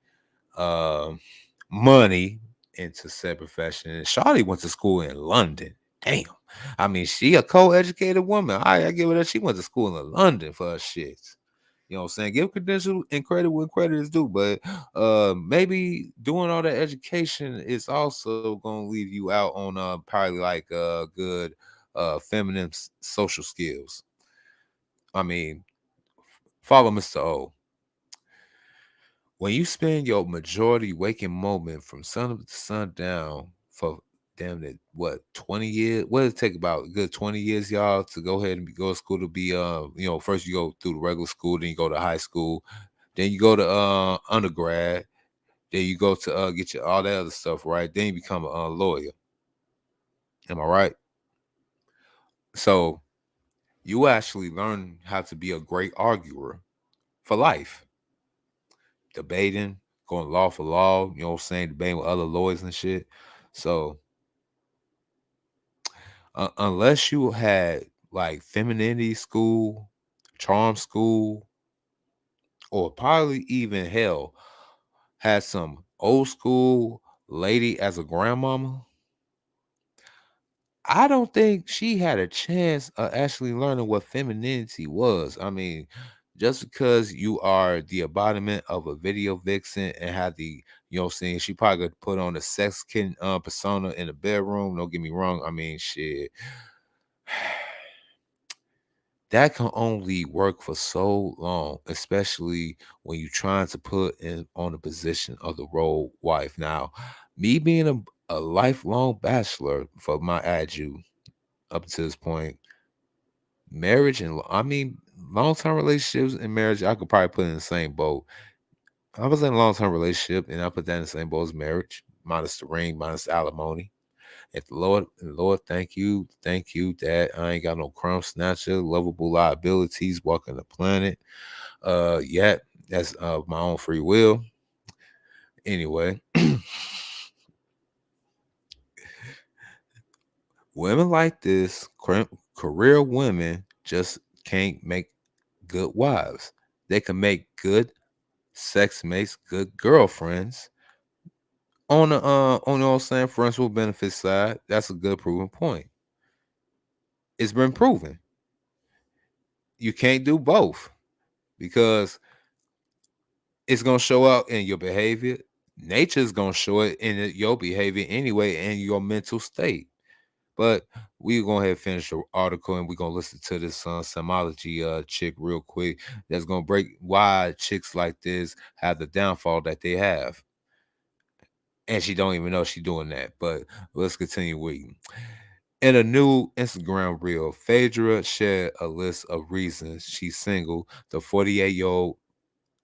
um, money into said profession. And Shawty went to school in London. Damn. I mean, she a co-educated woman. I give her that. She went to school in London for her shit. You know what I'm saying? Give credential and credit when credit is due. But maybe doing all that education is also gonna leave you out on probably like good feminine social skills. I mean, follow Mr. O. When you spend your majority waking moment from sun up to sundown for damn it, what, 20 years? What does it take about a good 20 years, y'all, to go ahead and go to school to be first you go through the regular school, then you go to high school, then you go to undergrad, then you go to get your all that other stuff, right? Then you become a lawyer. Am I right? So you actually learn how to be a great arguer for life. Debating, going law for law, you know what I'm saying, debating with other lawyers and shit. So unless you had like femininity school, charm school, or probably even hell, had some old school lady as a grandmama, I don't think she had a chance of actually learning what femininity was. I mean, just because you are the embodiment of a video vixen and have the, you know what I'm saying, she probably could put on a sex kitten persona in the bedroom. Don't get me wrong. I mean, shit. That can only work for so long, especially when you're trying to put in on the position of the role wife. Now, me being a lifelong bachelor for my adu up to this point, marriage and I mean long-term relationships and marriage, I could probably put in the same boat. I was in a long-term relationship and I put that in the same boat as marriage, minus the ring, minus the alimony. If Lord, thank you that I ain't got no crumb snatcher, lovable liabilities walking the planet. Yet that's of my own free will. Anyway, women like this, career women, just can't make good wives. They can make good sex mates, good girlfriends. On the old saying friends with benefits side, that's a good proven point. It's been proven. You can't do both because it's gonna show up in your behavior. Nature's gonna show it in your behavior anyway and your mental state. But we're gonna have finish the article and we're gonna listen to this semology chick real quick that's gonna break why chicks like this have the downfall that they have. And she don't even know she's doing that. But let's continue reading. In a new Instagram reel, Phaedra shared a list of reasons she's single. The 48-year-old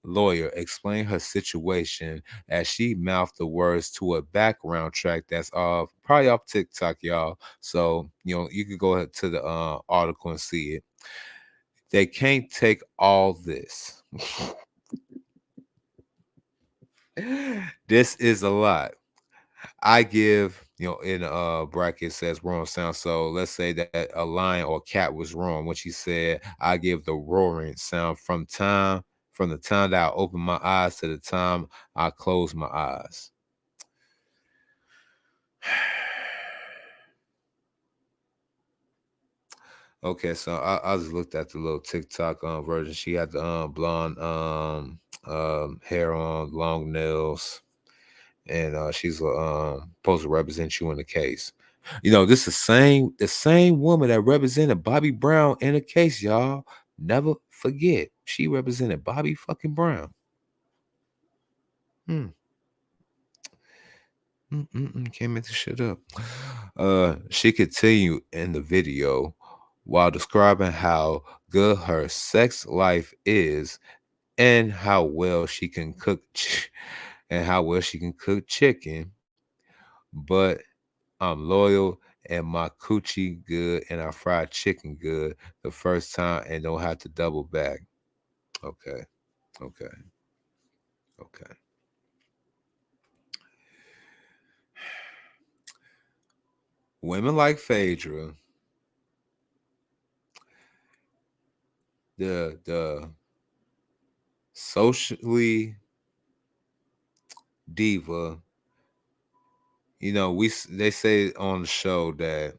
lawyer explained her situation as she mouthed the words to a background track that's probably off TikTok, y'all. So you can go ahead to the article and see it. They can't take all this. This is a lot. I give, in bracket says wrong sound. So let's say that a lion or cat was wrong when she said, I give the roaring sound from the time that I open my eyes to the time I close my eyes. Okay, so I just looked at the little TikTok version. She had the blonde hair on, long nails, and she's supposed to represent you in the case. This the same woman that represented Bobby Brown in the case, y'all. Never forget, she represented Bobby fucking Brown. Hmm. Can't make this shit up. She continued in the video while describing how good her sex life is and how well she can cook and how well she can cook chicken. But I'm loyal and my coochie good and I fried chicken good the first time and don't have to double back. Okay, okay, okay. Women like Phaedra, the socially diva. They say on the show that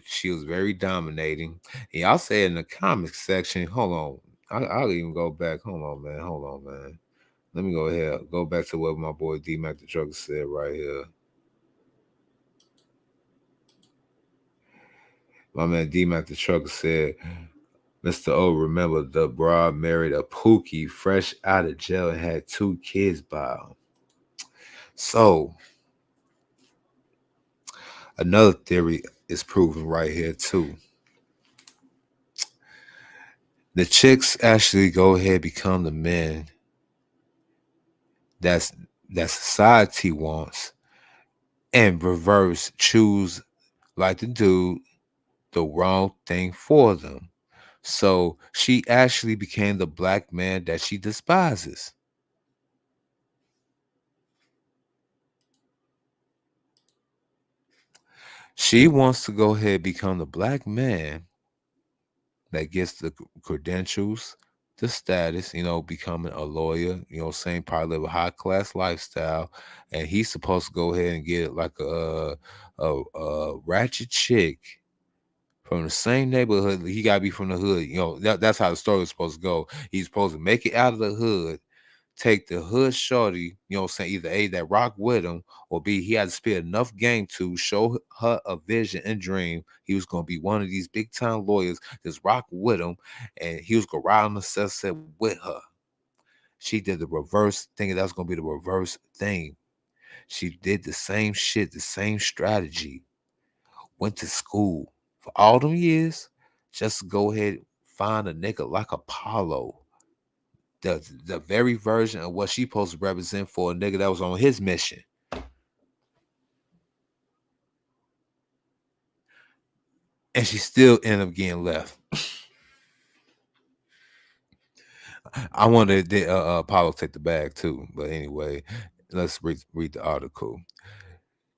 she was very dominating. And y'all say in the comics section. Hold on, I'll even go back. Hold on, man. Hold on, man. Let me go ahead. Go back to what my boy D Mac the Trucker said right here. My man D Mac the Trucker said, Mr. O, remember the broad married a Pookie fresh out of jail and had 2 kids by him. So another theory is proven right here too. The chicks actually go ahead become the men that's that society wants and reverse choose like the dude the wrong thing for them. So she actually became the black man that she despises. She wants to go ahead and become the black man that gets the credentials, the status, becoming a lawyer, saying probably live a high class lifestyle, and he's supposed to go ahead and get like a ratchet chick from the same neighborhood. He gotta be from the hood. That's how the story is supposed to go. He's supposed to make it out of the hood, take the hood shorty, either A, that rock with him, or B, he had to spit enough game to show her a vision and dream. He was going to be one of these big time lawyers that's rock with him, and he was going to ride on the sunset with her. She did the reverse, thinking that was going to be the reverse thing. She did the same shit, the same strategy, went to school for all them years, just to go ahead find a nigga like Apollo, the very version of what she supposed to represent for a nigga that was on his mission. And she still ended up getting left. I wanted Apollo take the bag too. But anyway, let's read the article.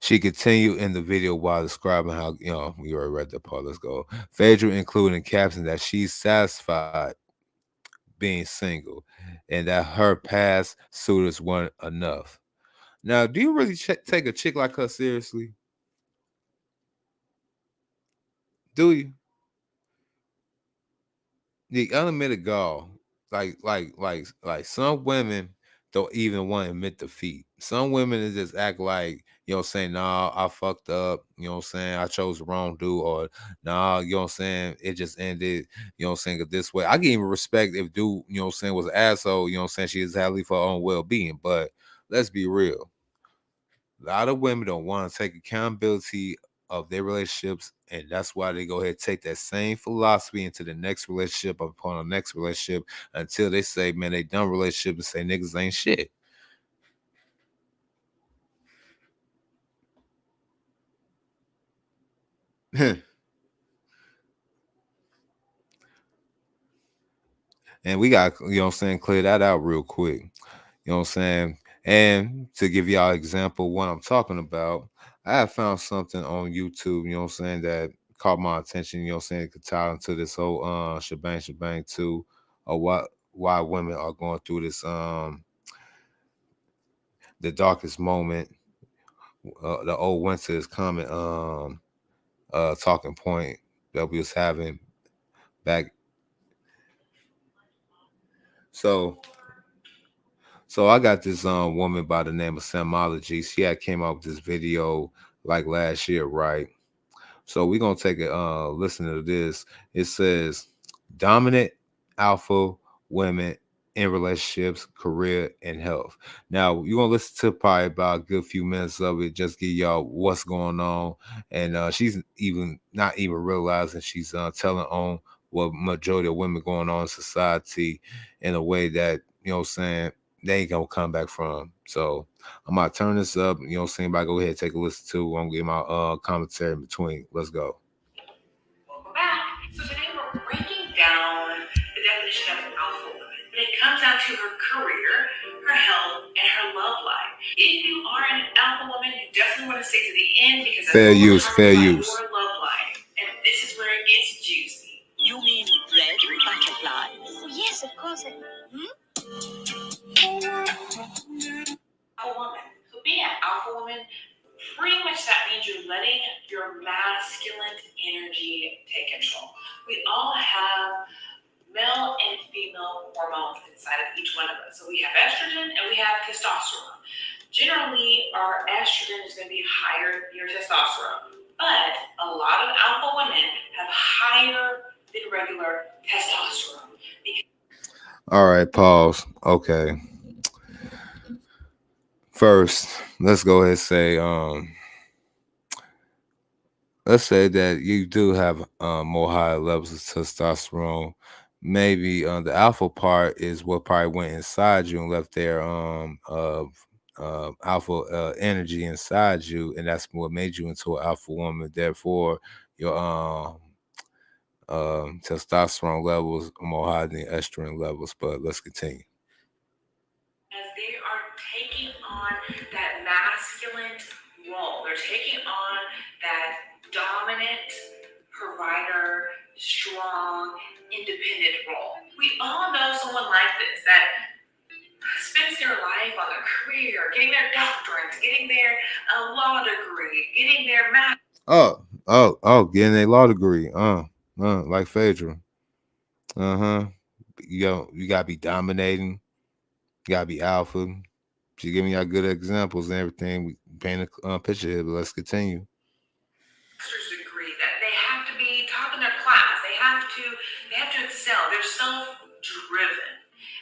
She continued in the video while describing how, we already read that part. Let's go. Phaedra included in caption that she's satisfied being single and that her past suitors weren't enough. Now, do you really take a chick like her seriously? Do you? The unlimited gall, like some women don't even want to admit defeat. Some women just act like, saying, nah, I fucked up, saying, I chose the wrong dude, or nah, saying, it just ended, saying, this way. I can even respect if dude, saying, was an asshole, saying, she is happily for her own well-being. But let's be real. A lot of women don't want to take accountability of their relationships, and that's why they go ahead and take that same philosophy into the next relationship upon the next relationship until they say, man, they done relationship and say niggas ain't shit. And we got, clear that out real quick. You know what I'm saying? And to give y'all an example what I'm talking about, I have found something on YouTube, you know what I'm saying, that caught my attention, you know what I'm saying, it could tie into this whole shebang too, or why women are going through this the darkest moment. The old winter is coming talking point that we was having back. So I got this woman by the name of Samology. She had came out with this video like last year, right? So we're gonna take a listen to this. It says dominant alpha women in relationships, career, and health. Now you're gonna listen to probably about a good few minutes of it, just give y'all what's going on. And she's even not even realizing she's telling on what majority of women going on in society in a way that, you know what I'm saying, they ain't gonna come back from. So I'm gonna turn this up, you know what I'm saying? But go ahead, take a listen to. I'm gonna get my commentary in between. Let's go. Welcome back. So today we're breaking down the definition of an alpha woman. When it comes down to her career, her health, and her love life. If you are an alpha woman, you definitely want to stay to the end because that's Fair what we're use, talking fair about use. your love life. And this is where it gets juicy. You mean red butterflies? Oh, yes, of course. Alpha woman. So being an alpha woman, pretty much that means you're letting your masculine energy take control. We all have male and female hormones inside of each one of us. So we have estrogen and we have testosterone. Generally, our estrogen is going to be higher than your testosterone, but a lot of alpha women have higher than regular testosterone. All right, pause. Okay. First, let's go ahead and say let's say that you do have more higher levels of testosterone. Maybe the alpha part is what probably went inside you and left there alpha energy inside you, and that's what made you into an alpha woman. Therefore, your testosterone levels are more high than estrogen levels. But let's continue. As they are taking on that masculine role, they're taking on that dominant provider, strong, independent role. We all know someone like this that spends their life on their career, getting their doctorates, getting their law degree, getting their math. Getting a law degree. Like Phaedra. You gotta be dominating. You gotta be alpha. She's giving y'all good examples and everything. We paint a picture here, but let's continue. Master's degree that they have to be top in their class. They have to excel. They're self-driven.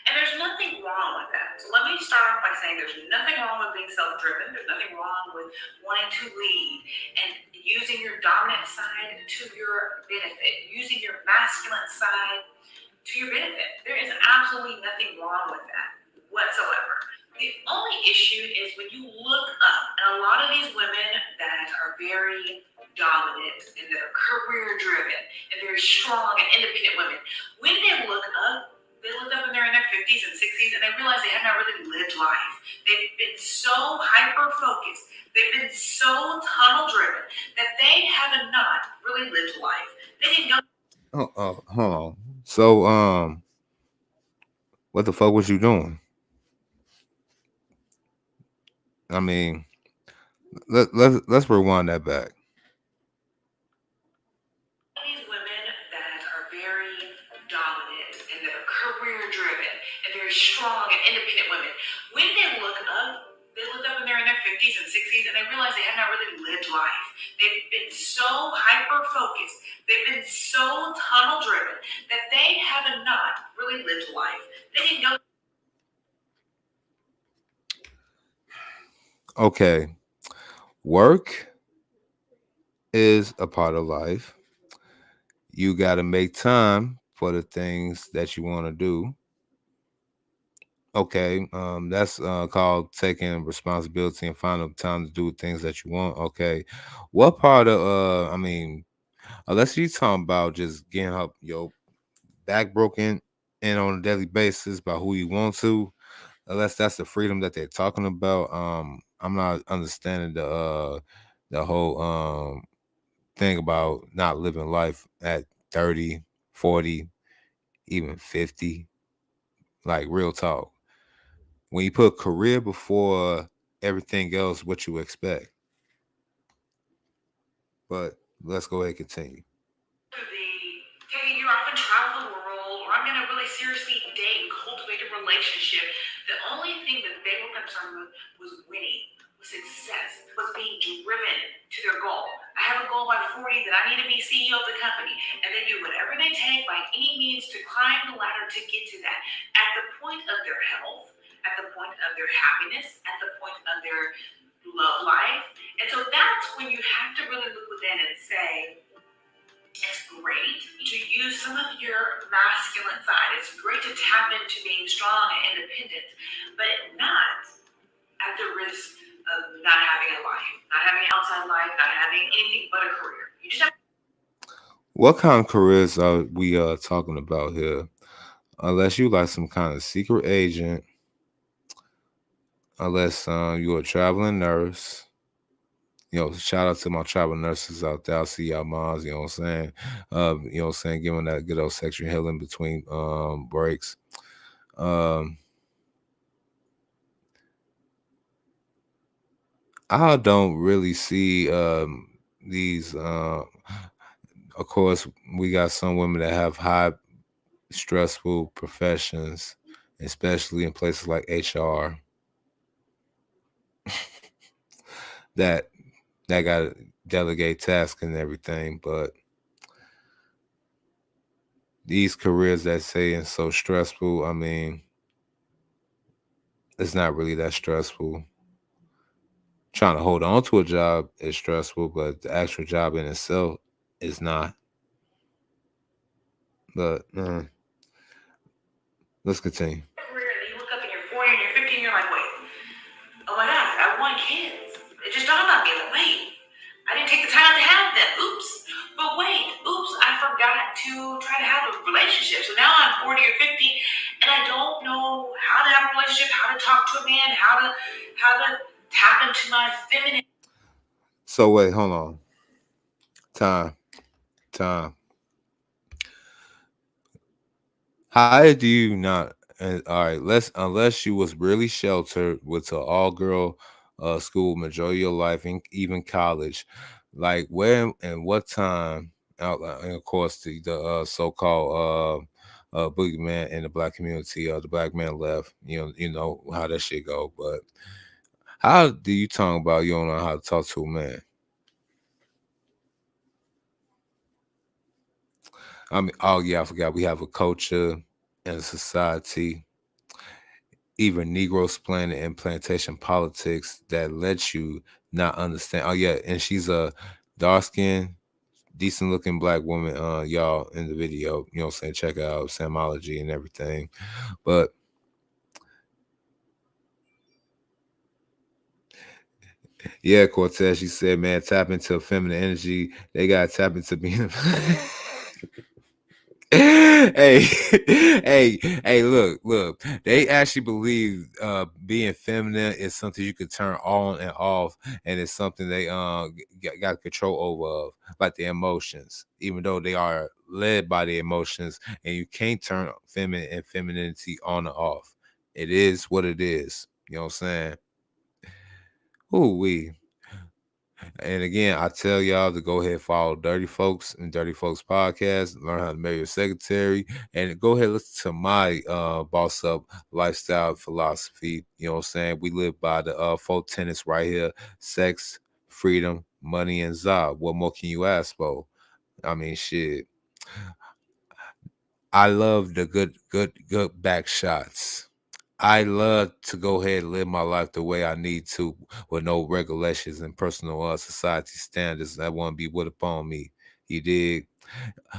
And there's nothing wrong with that. So let me start off by saying there's nothing wrong with being self-driven. There's nothing wrong with wanting to lead and using your dominant side to your benefit, using your masculine side to your benefit. There is absolutely nothing wrong with that whatsoever. The only issue is when you look up, and a lot of these women that are very dominant and that are career driven and very strong and independent women, when they look up and they're in their 50s and 60s and they realize they have not really lived life. They've been so hyper focused, they've been so tunnel driven that they have not really lived life. They didn't go. Hold on. So what the fuck was you doing? I mean, let's rewind that back. These women that are very dominant and that are career driven and very strong and independent women, when they look up and they're in their 50s and 60s and they realize they have not really lived life. They've been so hyper focused, they've been so tunnel driven that they have not really lived life. They didn't go. Okay. Work is a part of life. You got to make time for the things that you want to do. Okay, that's called taking responsibility and finding time to do things that you want. Okay, what part of I mean, unless you talking about just getting up your back broken in on a daily basis by who you want to, unless that's the freedom that they're talking about. I'm not understanding the whole thing about not living life at 30, 40, even 50. Like real talk. When you put career before everything else, what you expect. But let's go ahead and continue. Take a year off and travel the world, or I'm going to really seriously date and cultivate a relationship. The only thing that they were concerned with was winning, was success, was being driven to their goal. I have a goal by 40 that I need to be CEO of the company, and they do whatever they take by any means to climb the ladder to get to that. At the point of their health, at the point of their happiness, at the point of their love life. And so that's when you have to really look within and say, it's great to use some of your masculine side. It's great to tap into being strong and independent, but not at the risk of not having a life, not having an outside life, not having anything but a career. You just have. What kind of careers are we talking about here? Unless you like some kind of secret agent, unless you're a traveling nurse. Shout out to my travel nurses out there. I see y'all moms, you know what I'm saying? You know what I'm saying, giving that good old sexual healing between breaks. I don't really see these of course we got some women that have high stressful professions, especially in places like HR, that got to delegate tasks and everything. But these careers that say it's so stressful, I mean, it's not really that stressful. Trying to hold on to a job is stressful, but the actual job in itself is not. But let's continue. Career, and you look up and you're 40 and you're 50 and you're like, wait, oh my God, I want kids. It just dawned on me, like, wait, I didn't take the time to have them. Oops. But wait, oops, I forgot to try to have a relationship. So now I'm 40 or 50 and I don't know how to have a relationship, how to talk to a man, how to tap into my feminine. So wait, hold on. Time. How do you not? All right, unless you was really sheltered with an all girl school majority of your life, and even college, like where and what time? And of course, the so called boogeyman in the black community, the black man left. You know how that shit go. But how do you talk about you don't know how to talk to a man? I mean, oh yeah, I forgot. We have a culture and a society, even Negro splaining and plantation politics that lets you not understand. Oh yeah, and she's a dark skinned, decent looking black woman. Y'all in the video, you know what I'm saying? Check out Samology and everything. But yeah, Cortez, she said, man, tap into feminine energy. They gotta tap into being hey, hey, look. They actually believe being feminine is something you can turn on and off, and it's something they got control over, like the emotions, even though they are led by the emotions, and you can't turn feminine and femininity on and off. It is what it is. You know what I'm saying? Ooh wee. And again, I tell y'all to go ahead and follow Dirty Folks and Dirty Folks podcast, learn how to marry your secretary, and go ahead and listen to my boss up lifestyle philosophy. You know what I'm saying? We live by the four tenets right here: sex, freedom, money, and Za. What more can you ask for? I mean, shit. I love the good back shots. I love to go ahead and live my life the way I need to, with no regulations and personal society standards that want to be put upon me. You dig?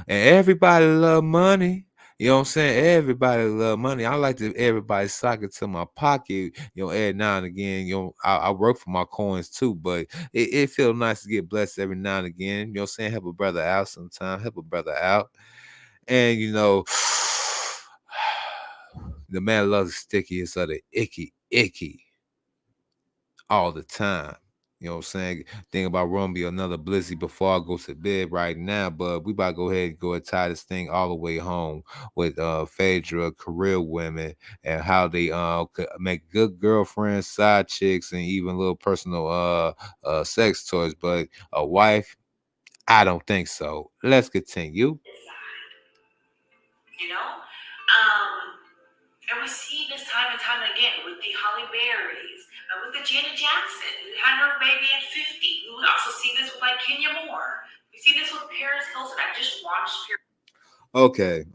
And everybody love money. You know what I'm saying? Everybody love money. I like to everybody sock it to my pocket, every now and again. I work for my coins too, but it feels nice to get blessed every now and again. You know what I'm saying? Help a brother out sometimes. Help a brother out. And The man loves the stickiest of the icky all the time. You know what I'm saying? Think about Romeo, another blizzy before I go to bed right now, but we about to go ahead and go and tie this thing all the way home with Phaedra, career women, and how they could make good girlfriends, side chicks, and even little personal sex toys. But a wife, I don't think so. Let's continue. You know? And we see this time and time again with the Holly Berrys, with the Janet Jackson, who had her baby at 50. We also see this with like Kenya Moore. We see this with Paris Hilton. I just watched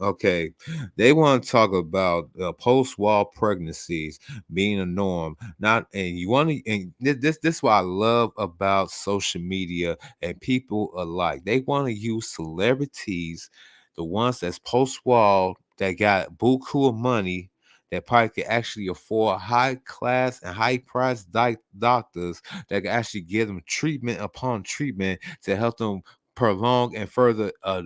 Okay. They want to talk about post-wall pregnancies being a norm. Not, and you want to, and this is what I love about social media and people alike. They want to use celebrities, the ones that's post-wall that got buku of money. That probably could actually afford high class and high price doctors that can actually give them treatment upon treatment to help them prolong and further a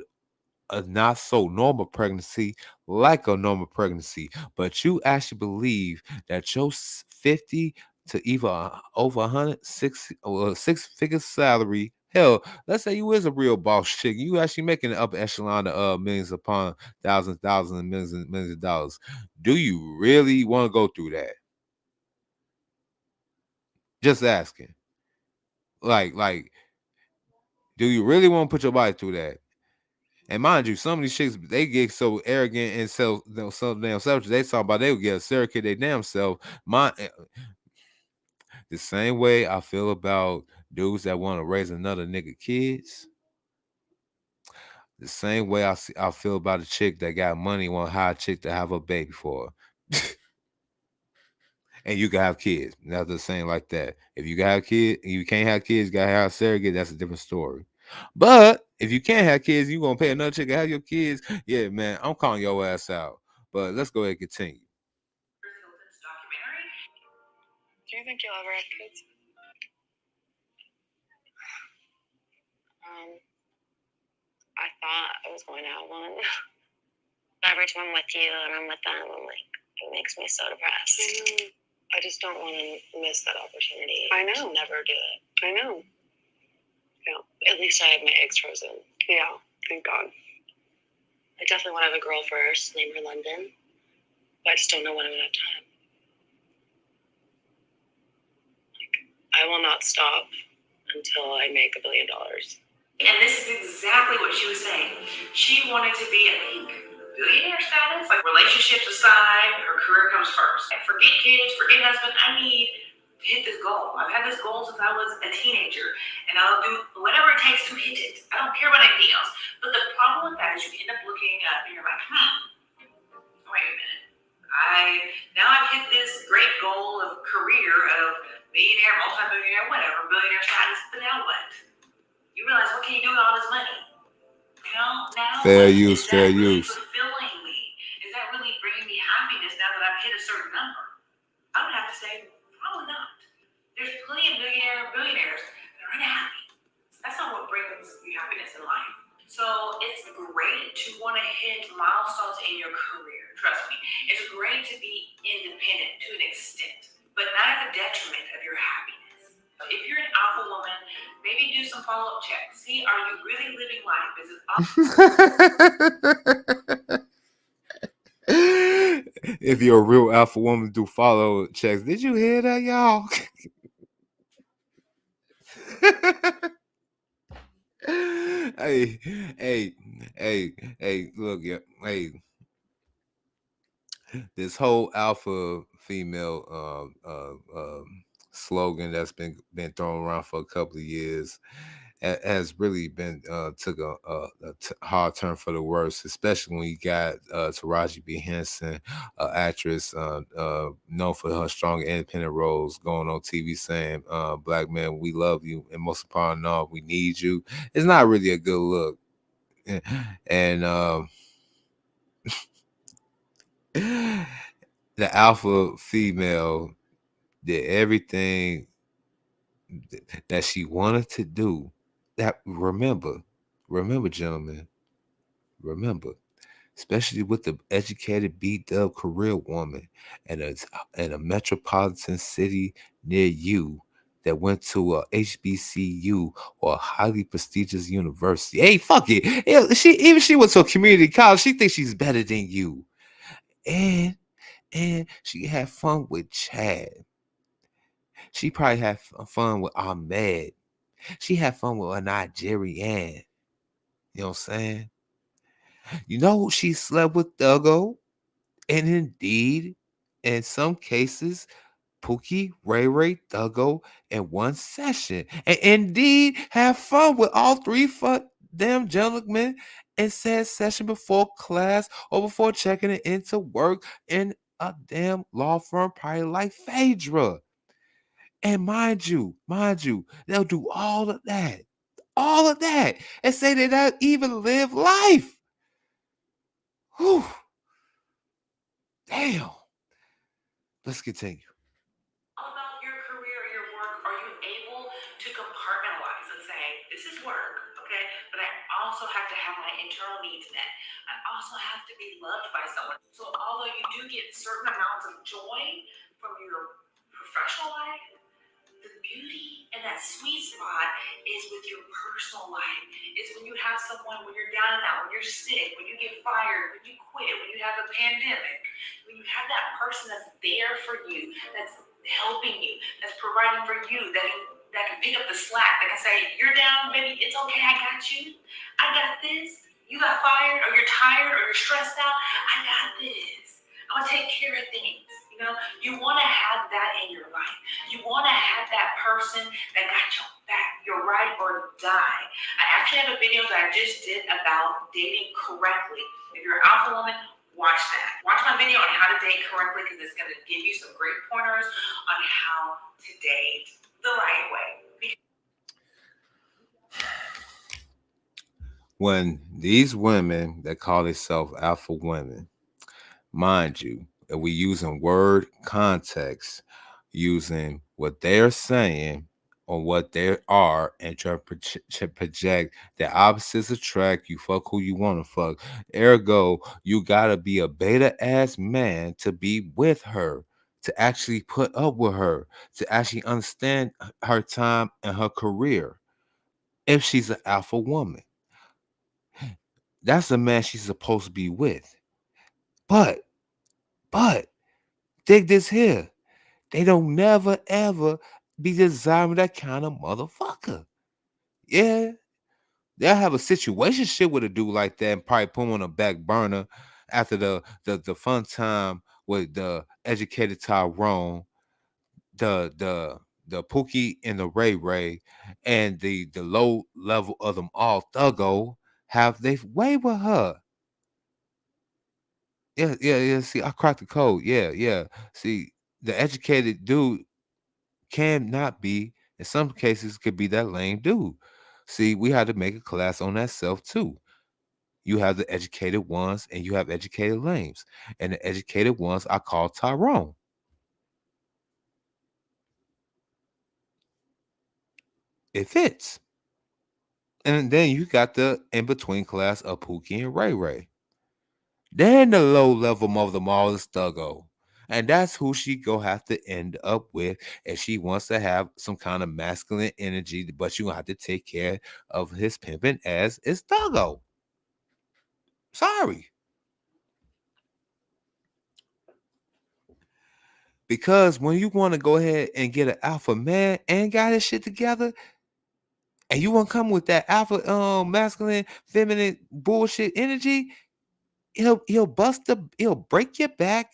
not so normal pregnancy like a normal pregnancy, but you actually believe that your 50 to even over 106 or six-figure salary. Hell, let's say you is a real boss chick. You actually making an upper echelon of millions upon thousands and millions of dollars. Do you really want to go through that? Just asking. Like, do you really want to put your body through that? And mind you, some of these chicks, they get so arrogant and so damn selfish. They talk about they would get a serial kid they damn self. The same way I feel about dudes that want to raise another nigga kids. The same way I feel about a chick that got money want to hire a chick to have a baby for her. And you can have kids. That's the same like that. If you got kids, you can't have kids, you gotta have a surrogate, that's a different story. But if you can't have kids, you gonna pay another chick to have your kids. Yeah, man, I'm calling your ass out. But let's go ahead and continue. Hilton's documentary. Do you think you'll ever have kids? I thought I was going to have one. Every time I'm with you and I'm with them, I'm like, it makes me so depressed. I just don't want to miss that opportunity. I know. To never do it. I know. Yeah. At least I have my eggs frozen. Yeah. Thank God. I definitely want to have a girl first, name her London. But I just don't know when I'm going to have time. I will not stop until I make $1 billion. And this is exactly what she was saying. She wanted to be, I think, billionaire status. Like relationships aside, her career comes first. And forget kids, forget husband. I need to hit this goal. I've had this goal since I was a teenager, and I'll do whatever it takes to hit it. I don't care about anything else. But the problem with that is you end up looking up and you're like, wait a minute. I've hit this great goal of career of millionaire, multi-millionaire, whatever, billionaire status, but now what? You realize, what can you do with all this money? You know, now Fair what? use, Is fair that really use. fulfilling me? Is that really bringing me happiness now that I've hit a certain number? I would have to say, probably not. There's plenty of billionaires that are unhappy. That's not what brings you happiness in life. So it's great to want to hit milestones in your career. Trust me, it's great to be independent to an extent, but not at the detriment of your happiness. If you're an alpha woman, maybe do some follow-up checks. See, are you really living life? Is it If you're a real alpha woman, do follow checks. Did you hear that, y'all? hey, look, yeah, hey, this whole alpha female slogan that's been thrown around for a couple of years has really been took a hard turn for the worse, especially when you got Taraji B. Henson, actress known for her strong independent roles, going on TV saying, "Black men, we love you, and most important all, we need you." It's not really a good look, and the alpha female did everything that she wanted to do. That remember, gentlemen, remember, especially with the educated B-Dub career woman in a metropolitan city near you that went to a HBCU or a highly prestigious university. Hey, fuck it. Yeah, she went to a community college. She thinks she's better than you. And she had fun with Chad. She probably had fun with Ahmed. She had fun with a Nigerian. You know what I'm saying? You know, she slept with Thuggo. And indeed, in some cases, Pookie, Ray Ray, Thuggo in one session. And indeed, have fun with all three damn gentlemen in said session before class or before checking it into work in a damn law firm, probably like Phaedra. And mind you, they'll do all of that, and say they don't even live life. Whew. Damn. Let's continue. All about your career, your work, are you able to compartmentalize and say, this is work, okay? But I also have to have my internal needs met. I also have to be loved by someone. So although you do get certain amounts of joy from your professional life, the beauty and that sweet spot is with your personal life. It's when you have someone, when you're down and out, when you're sick, when you get fired, when you quit, when you have a pandemic, when you have that person that's there for you, that's helping you, that's providing for you, that can pick up the slack, that can say, you're down, baby, it's okay, I got you. I got this. You got fired, or you're tired, or you're stressed out. I got this. I'm gonna take care of things. You know, you want to have that in your life. You want to have that person that got your back, your ride or die. I actually have a video that I just did about dating correctly. If you're an alpha woman, watch that. Watch my video on how to date correctly because it's going to give you some great pointers on how to date the right way. When these women that call themselves alpha women, mind you, that we using word context, using what they're saying or what they are, and try to project that opposites attract. You fuck who you want to fuck. Ergo, you gotta be a beta ass man to be with her, to actually put up with her, to actually understand her time and her career. If she's an alpha woman, that's the man she's supposed to be with. But dig this here. They don't never ever be desiring that kind of motherfucker. Yeah. They'll have a situation shit with a dude like that and probably put him on a back burner after the fun time with the educated Tyrone, the Pookie and the Ray Ray, and the low level of them all Thuggo have they way with her. Yeah. See, I cracked the code. Yeah. See, the educated dude can not be, in some cases, could be that lame dude. See, we had to make a class on that self too. You have the educated ones and you have educated lames. And the educated ones I call Tyrone. It fits. And then you got the in-between class of Pookie and Ray Ray. Then the low level of them all is Thuggo. And that's who she go have to end up with if she wants to have some kind of masculine energy, but you have to take care of his pimping ass is Thuggo. Sorry. Because when you want to go ahead and get an alpha man and got his shit together, and you want to come with that alpha masculine feminine bullshit energy, he'll break your back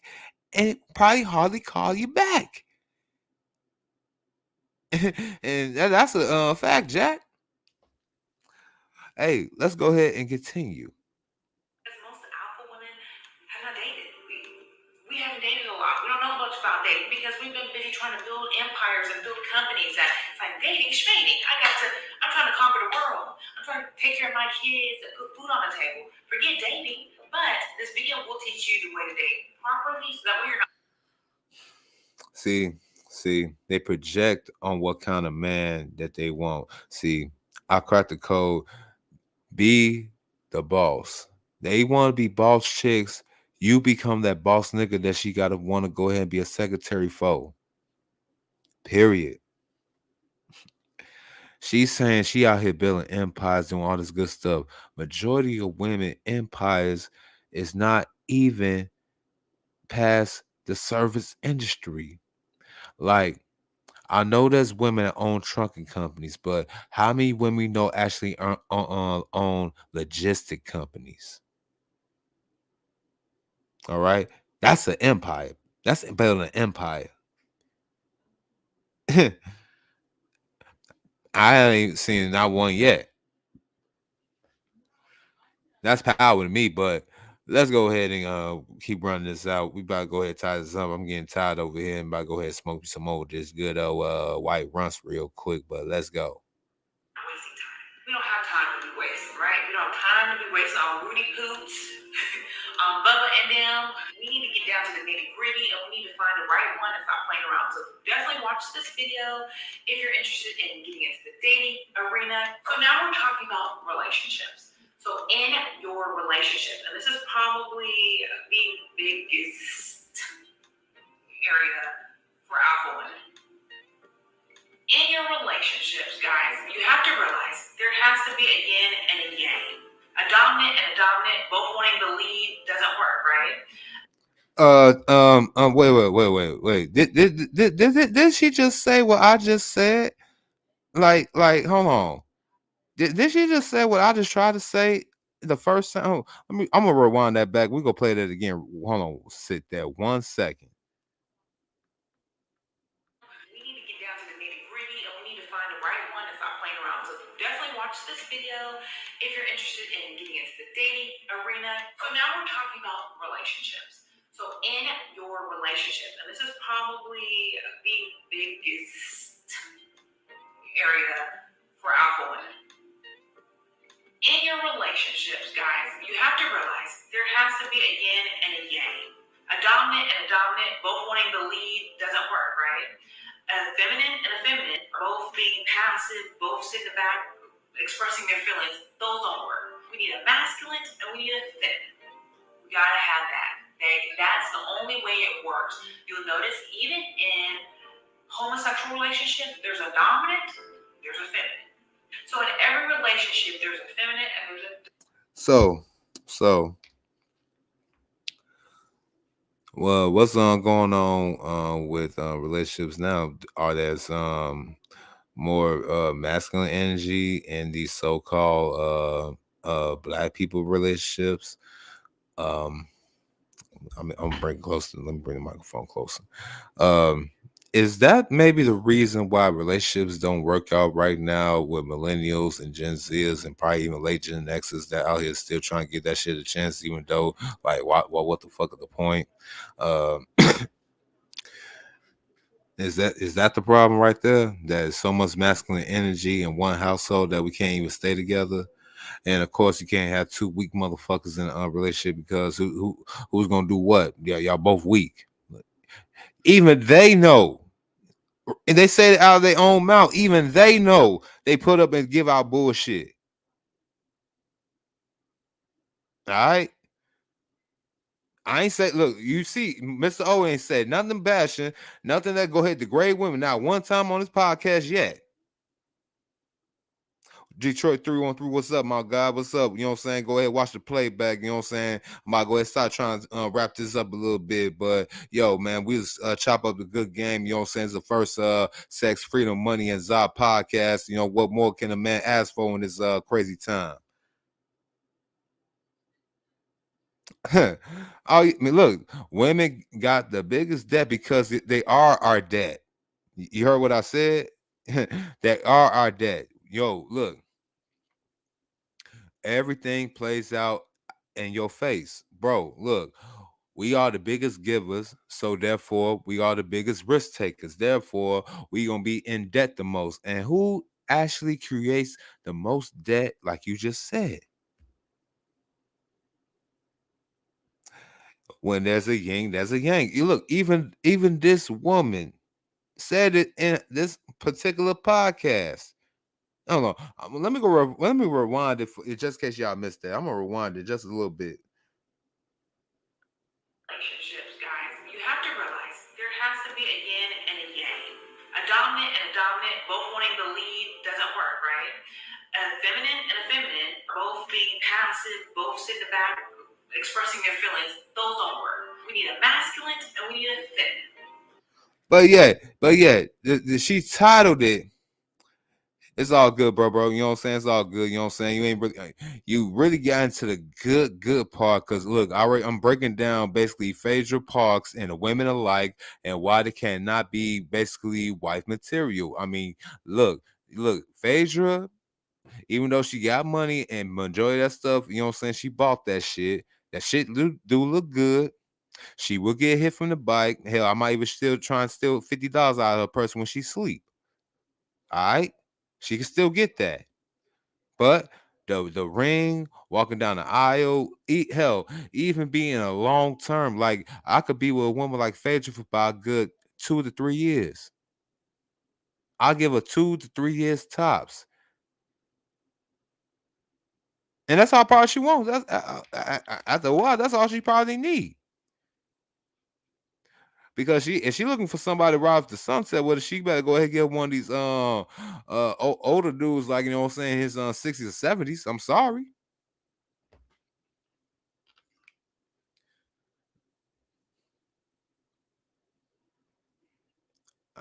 and probably hardly call you back. And that's a fact, Jack. Hey, let's go ahead and continue. Because most alpha women have not dated. We haven't dated a lot. We don't know much about dating because we've been busy trying to build empires and build companies. That it's like dating, schmating. I'm trying to conquer the world. I'm trying to take care of my kids and put food on the table. Forget dating. But this video will teach you the way to date properly, so that way you're not. See, they project on what kind of man that they want. See, I cracked the code. Be the boss. They want to be boss chicks. You become that boss nigga that she gotta want to go ahead and be a secretary for. Period. She's saying she out here building empires, doing all this good stuff. Majority of women empires is not even past the service industry. Like, I know there's women that own trucking companies, but how many women we know actually own logistic companies? All right, that's an empire. That's building an empire. I ain't seen not one yet. That's power to me, but let's go ahead and keep running this out. We about to go ahead and tie this up. I'm getting tired over here and about to go ahead and smoke some more of this good old white Runtz real quick, but let's go. Wasting time. We don't have time to be wasting, right? We don't have time to be wasting on Rudy Poots, on Bubba and them. We need to get down to the nitty gritty and we need to find the right one and stop playing around. So definitely watch this video if you're interested in getting into the dating arena. So now we're talking about relationships. So in your relationship, and this is probably the biggest area for alpha women. In your relationships, guys, you have to realize there has to be a yin and a yang. A dominant and a dominant both wanting the lead doesn't work, right? Wait. Did she just say what I just said? Like, hold on. Did she just say what I just tried to say the first time? Oh, I'm gonna rewind that back. We're gonna play that again. Hold on, sit there 1 second. We need to get down to the nitty gritty and we need to find the right one and stop playing around. So definitely watch this video if you're interested in getting into the dating arena. So now we're talking about relationships. So in your relationship, and this is probably the biggest area for alpha women. In your relationships, guys, you have to realize there has to be a yin and a yang. A dominant and a dominant both wanting the lead doesn't work, right? A feminine and a feminine both being passive, both sitting back, expressing their feelings, those don't work. We need a masculine and we need a feminine. We gotta have that. That's the only way it works. You'll notice even in homosexual relationships, there's a dominant, there's a feminine. So in every relationship, there's a feminine and there's a well, what's going on with relationships now? Are there's more masculine energy in these so-called black people relationships? I'm bring closer. Let me bring the microphone closer. Is that maybe the reason why relationships don't work out right now with millennials and Gen Zs and probably even late Gen Xs that out here still trying to get that shit a chance, even though like what the fuck is the point? Is that the problem right there? That there's so much masculine energy in one household that we can't even stay together. And of course, you can't have two weak motherfuckers in a relationship because who's gonna do what? Yeah, y'all both weak. Even they know, and they say it out of their own mouth. Even they know they put up and give out bullshit. All right. I ain't say, look, you see, Mr. O ain't said nothing bashing, nothing that go ahead degrade women. Not one time on this podcast yet. Detroit 313, what's up, my guy? What's up? You know what I'm saying? Go ahead, watch the playback. You know what I'm saying? I'm about to go ahead and start trying to wrap this up a little bit. But yo, man, we just chop up the good game. You know what I'm saying? It's the first sex, freedom, money, and Zod podcast. You know, what more can a man ask for in this crazy time? I mean, look, women got the biggest debt because they are our debt. You heard what I said? They are our debt. Yo, look. Everything plays out in your face, bro. Look, we are the biggest givers, so therefore we are the biggest risk takers. Therefore, we gonna be in debt the most. And who actually creates the most debt, like you just said? When there's a yin, there's a yang. You look, even this woman said it in this particular podcast. Hold on. Let me go. Let me rewind it, just in case y'all missed that. I'm gonna rewind it just a little bit. Relationships, guys, you have to realize there has to be a yin and a yang. A dominant and a dominant both wanting the lead doesn't work, right? A feminine and a feminine both being passive, both sitting in the back expressing their feelings, those don't work. We need a masculine and we need a feminine. But yeah, she titled it. It's all good, bro. You know what I'm saying? It's all good. You know what I'm saying? You really got into the good part. Cause look, I'm breaking down basically Phaedra Parks and the women alike and why they cannot be basically wife material. I mean, look, Phaedra, even though she got money and majority of that stuff, you know what I'm saying? She bought that shit. That shit do look good. She will get hit from the bike. Hell, I might even still try and steal $50 out of her purse when she sleep. All right, she can still get that. But the ring, walking down the aisle, hell, even being a long term, like I could be with a woman like Phaedra for about a good 2 to 3 years. I'll give her 2 to 3 years tops. And that's how probably she wants. That's after a while, that's all she probably need. Because if she looking for somebody to ride off the sunset with her, she better go ahead and get one of these older dudes, like, you know what I'm saying, his 60s or 70s. I'm sorry.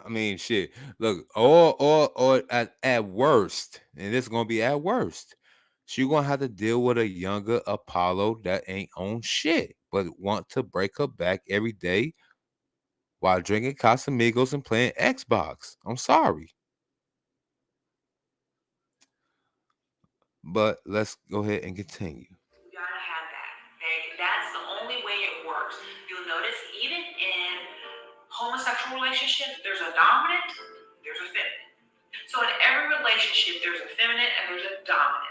I mean, shit. Look, or at worst, and this is gonna be at worst, she gonna have to deal with a younger Apollo that ain't on shit, but want to break her back every day while drinking Casamigos and playing Xbox. I'm sorry, but let's go ahead and continue. You gotta have that. Okay? That's the only way it works. You'll notice even in homosexual relationships, there's a dominant, there's a feminine. So in every relationship, there's a feminine and there's a dominant.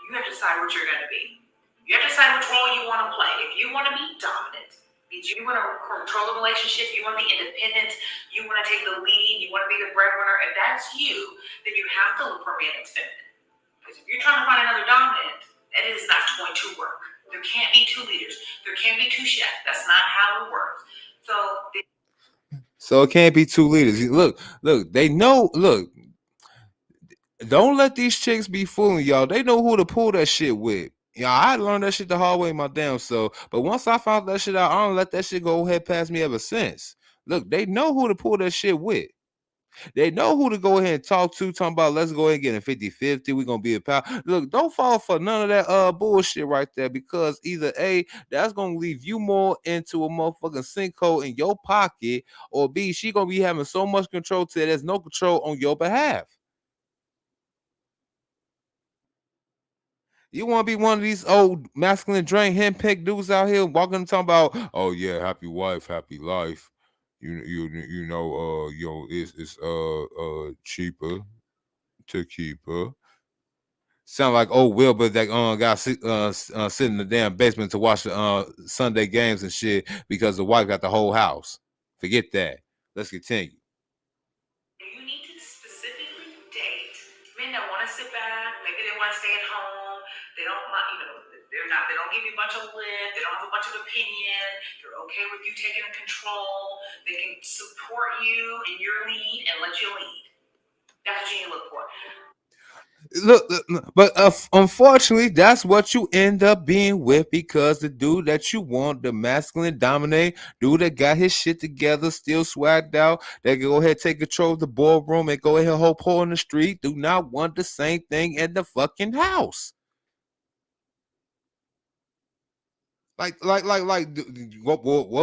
You have to decide what you're gonna be. You have to decide which role you want to play. If you want to be dominant, means you want to control the relationship, you want to be independent, you want to take the lead, you want to be the breadwinner. If that's you, then you have to look for a man that's feminine. Because if you're trying to find another dominant, that is not going to work. There can't be two leaders. There can't be two chefs. That's not how it works. So it can't be two leaders. Look, they know. Look, don't let these chicks be fooling y'all. They know who to pull that shit with. Yeah, I learned that shit the hard way my damn self. But once I found that shit out, I don't let that shit go ahead past me ever since. Look, they know who to pull that shit with. They know who to go ahead and talk to, talking about let's go ahead and get a 50-50. We're gonna be a pal. Look, don't fall for none of that bullshit right there, because either A, that's gonna leave you more into a motherfucking sinkhole in your pocket, or B, she gonna be having so much control to it, there's no control on your behalf. You want to be one of these old masculine drain henpecked dudes out here walking and talking about, oh yeah, happy wife, happy life. It's cheaper to keep her. Sound like old Wilbur that got sit in the damn basement to watch the Sunday games and shit because the wife got the whole house. Forget that. Let's continue. You need to specifically date men that want to sit back. Maybe they want to stay at home. They don't want, they're not. They don't give you a bunch of lip. They don't have a bunch of opinion. They're okay with you taking control. They can support you in your lead and let you lead. That's what you need to look for. Look, but unfortunately, that's what you end up being with, because the dude that you want, the masculine dominate dude that got his shit together, still swagged out, that can go ahead take control of the boardroom and go ahead and hold pole in the street, do not want the same thing in the fucking house. What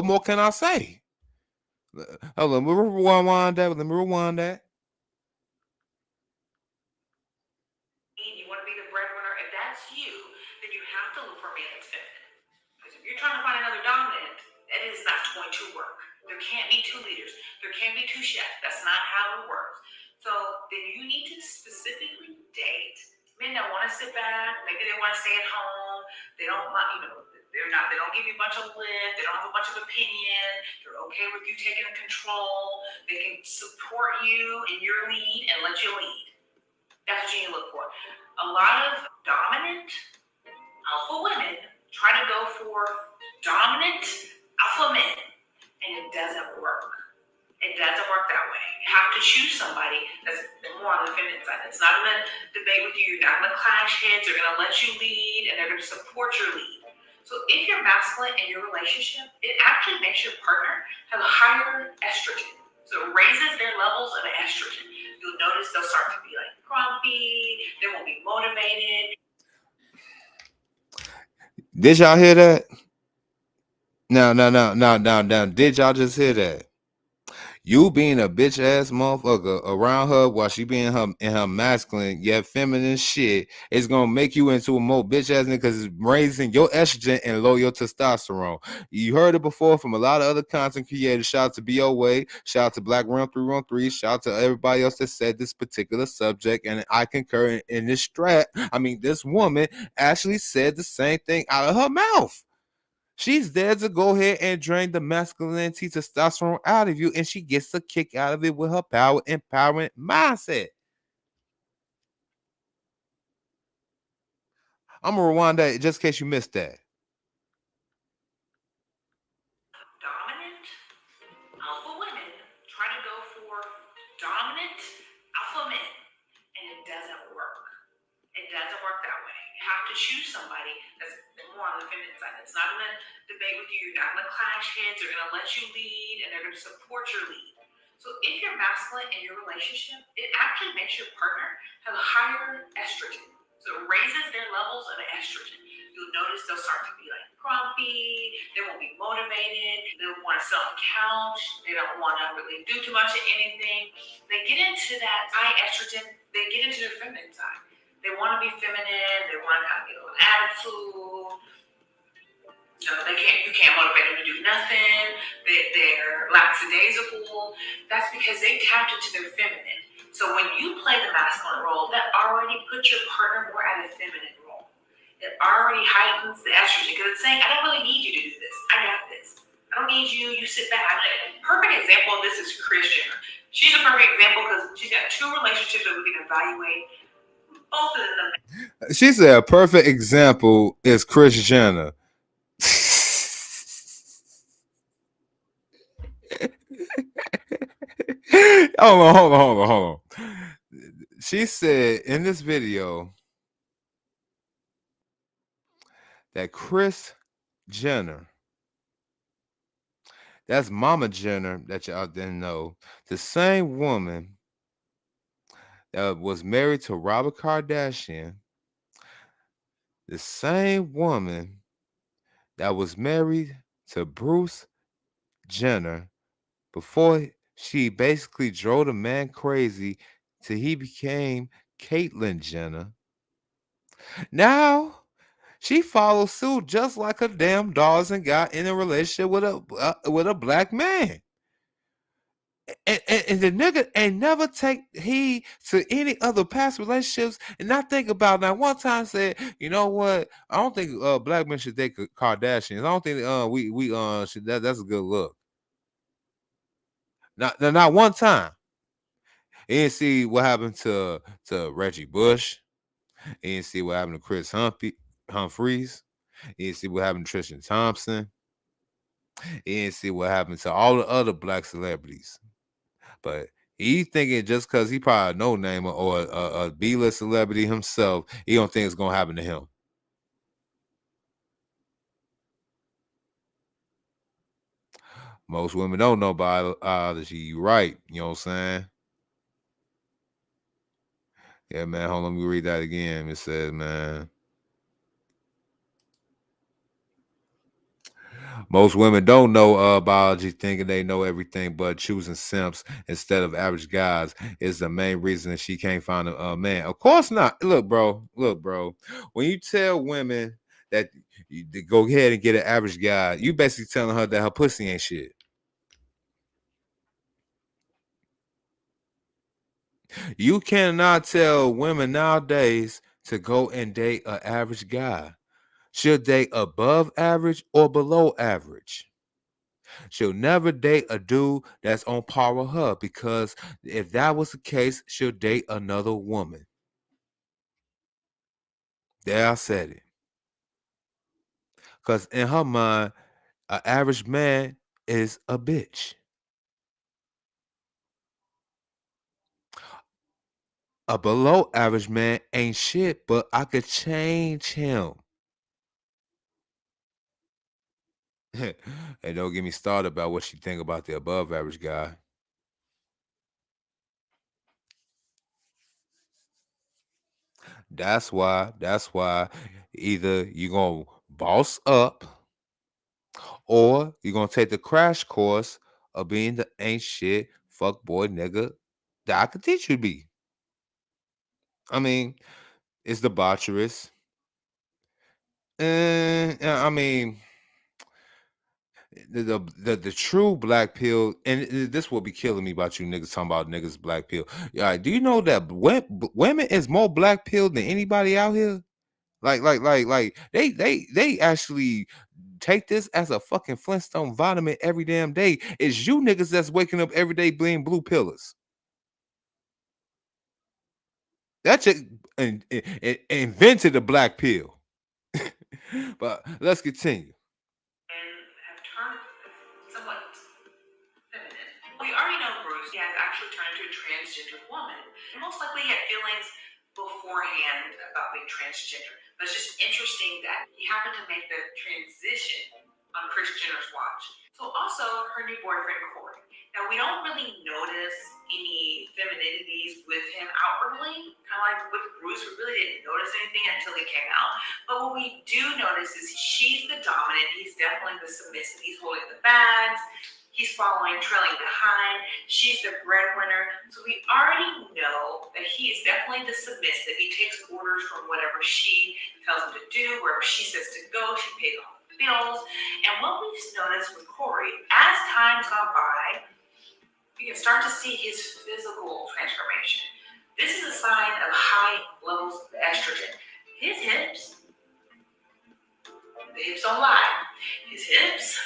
more can I say? Hold on, let me rewind that. You want to be the breadwinner. If that's you, then you have to look for a man that's feminine. Because if you're trying to find another dominant, that is not going to work. There can't be two leaders. There can't be two chefs. That's not how it works. So then you need to specifically date men that want to sit back. Maybe they want to stay at home. They don't want, they're not. They don't give you a bunch of lip. They don't have a bunch of opinion. They're okay with you taking control. They can support you in your lead and let you lead. That's what you need to look for. A lot of dominant alpha women try to go for dominant alpha men, and it doesn't work. It doesn't work that way. You have to choose somebody that's more on the feminine side. It's not going to debate with you. You're not going to clash heads. They're going to let you lead, and they're going to support your lead. So if you're masculine in your relationship, it actually makes your partner have a higher estrogen. So it raises their levels of estrogen. You'll notice they'll start to be like grumpy. They won't be motivated. Did y'all hear that? No. Did y'all just hear that? You being a bitch ass motherfucker around her while she being her masculine yet feminine shit is gonna make you into a more bitch ass nigga because it's raising your estrogen and lower your testosterone. You heard it before from a lot of other content creators. Shout out to BOA, shout out to Black Round 313, shout out to everybody else that said this particular subject, and I concur in this this woman actually said the same thing out of her mouth. She's there to go ahead and drain the masculinity testosterone out of you, and she gets a kick out of it with her power empowerment mindset. I'm gonna rewind that just in case you missed that. Dominant alpha women try to go for dominant alpha men, and it doesn't work. It doesn't work that way. You have to choose somebody that's more on the feminine side. It's not going to debate with you. You're not going to clash heads. They're going to let you lead, and they're going to support your lead. So if you're masculine in your relationship, it actually makes your partner have a higher estrogen. So it raises their levels of estrogen. You'll notice they'll start to be like grumpy. They won't be motivated. They don't want to sit on the couch. They don't want to really do too much of anything. They get into that high estrogen. They get into their feminine side. They want to be feminine. They want to kind of get a little attitude. You can't motivate them to do nothing. They're lackadaisical. That's because they tapped into their feminine. So when you play the masculine role, that already puts your partner more at a feminine role. It already heightens the estrogen because it's saying, I don't really need you to do this. I got this. I don't need you. You sit back. Perfect example of this is Kris Jenner. She's a perfect example because she's got two relationships that we can evaluate. Both of them. She said a perfect example is Kris Jenner. Hold on. She said in this video that Kris Jenner, that's Mama Jenner that y'all didn't know, the same woman that was married to Robert Kardashian, the same woman that was married to Bruce Jenner before she basically drove the man crazy till he became Caitlyn Jenner. Now she followed suit just like her damn daughters and got in a relationship with a black man. And the nigga ain't never take heed to any other past relationships and not think about. Now one time said, you know what? I don't think black men should date Kardashians. I don't think we should. That's a good look. Not one time. You didn't see what happened to Reggie Bush. You didn't see what happened to Chris Humphries. You didn't see what happened to Tristan Thompson. You didn't see what happened to all the other black celebrities. But he thinking just because he probably a no name or a B-list celebrity himself, he don't think it's gonna happen to him. Most women don't know biology. You right. You know what I'm saying? Yeah, man. Hold on, let me read that again. It says, man, most women don't know biology, thinking they know everything, but choosing simps instead of average guys is the main reason that she can't find a man. Of course not. Look, bro. When you tell women that you go ahead and get an average guy, you basically telling her that her pussy ain't shit. You cannot tell women nowadays to go and date an average guy. She'll date above average or below average. She'll never date a dude that's on par with her because if that was the case, she'll date another woman. There, I said it. Cause in her mind, an average man is a bitch. A below average man ain't shit, but I could change him. And don't get me started about what she think about the above average guy. That's why either you gonna boss up or you gonna take the crash course of being the ain't shit fuck boy nigga that I could teach you to be. I mean, it's debaucherous. I mean, the true black pill, and this will be killing me about you niggas talking about niggas black pill. Yeah, do you know that women is more black pill than anybody out here? Like they actually take this as a fucking Flintstone vitamin every damn day. It's you niggas that's waking up every day being blue pillars. That chick invented the black pill. But let's continue. And have turned somewhat feminine. We already know Bruce has actually turned into a transgender woman. Most likely he had feelings beforehand about being transgender. But it's just interesting that he happened to make the transition on Kris Jenner's watch. So also her new boyfriend Corey. Now we don't really notice any femininities with him outwardly, kind of like with Bruce. We really didn't notice anything until he came out. But what we do notice is she's the dominant. He's definitely the submissive. He's holding the bags. He's following, trailing behind. She's the breadwinner. So we already know that he is definitely the submissive. He takes orders from whatever she tells him to do, wherever she says to go. She pays all the bills. And what we've noticed with Corey, as time's gone by, you can start to see his physical transformation. This is a sign of high levels of estrogen. His hips, the hips don't lie. His hips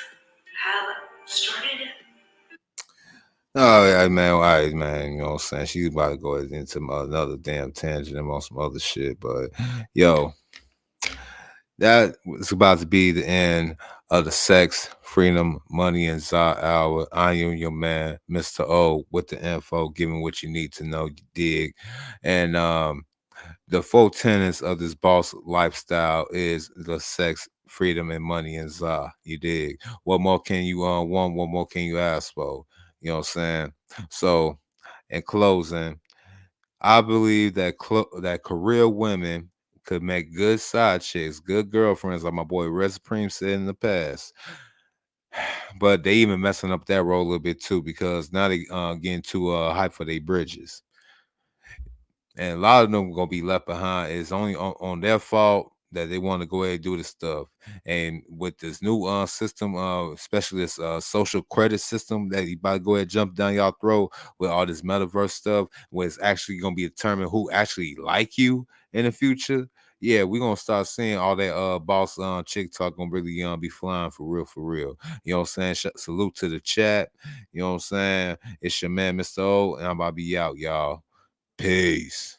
have started. Oh yeah, man, all right, man. You know what I'm saying? She's about to go into another damn tangent on some other shit, but yo, that was about to be the end of the Sex, Freedom, Money, and Za Hour. I am your man, Mr. O, with the info, giving what you need to know, you dig. And the 4 tenets of this boss lifestyle is the sex, freedom, and money and za. You dig? What more can you want? What more can you ask for? You know what I'm saying? So, in closing, I believe that that career women could make good side chicks, good girlfriends, like my boy Red Supreme said in the past. But they even messing up that role a little bit too, because now they getting too hype for their bridges. And a lot of them gonna be left behind. It's only on their fault that they want to go ahead and do this stuff. And with this new system, especially this social credit system that you about to go ahead and jump down y'all throat with all this metaverse stuff, where it's actually gonna be determined who actually like you in the future. Yeah, we're gonna start seeing all that boss chick talk gonna really be flying for real, for real. You know what I'm saying? Salute to the chat. You know what I'm saying? It's your man, Mr. O, and I'm about to be out, y'all. Peace.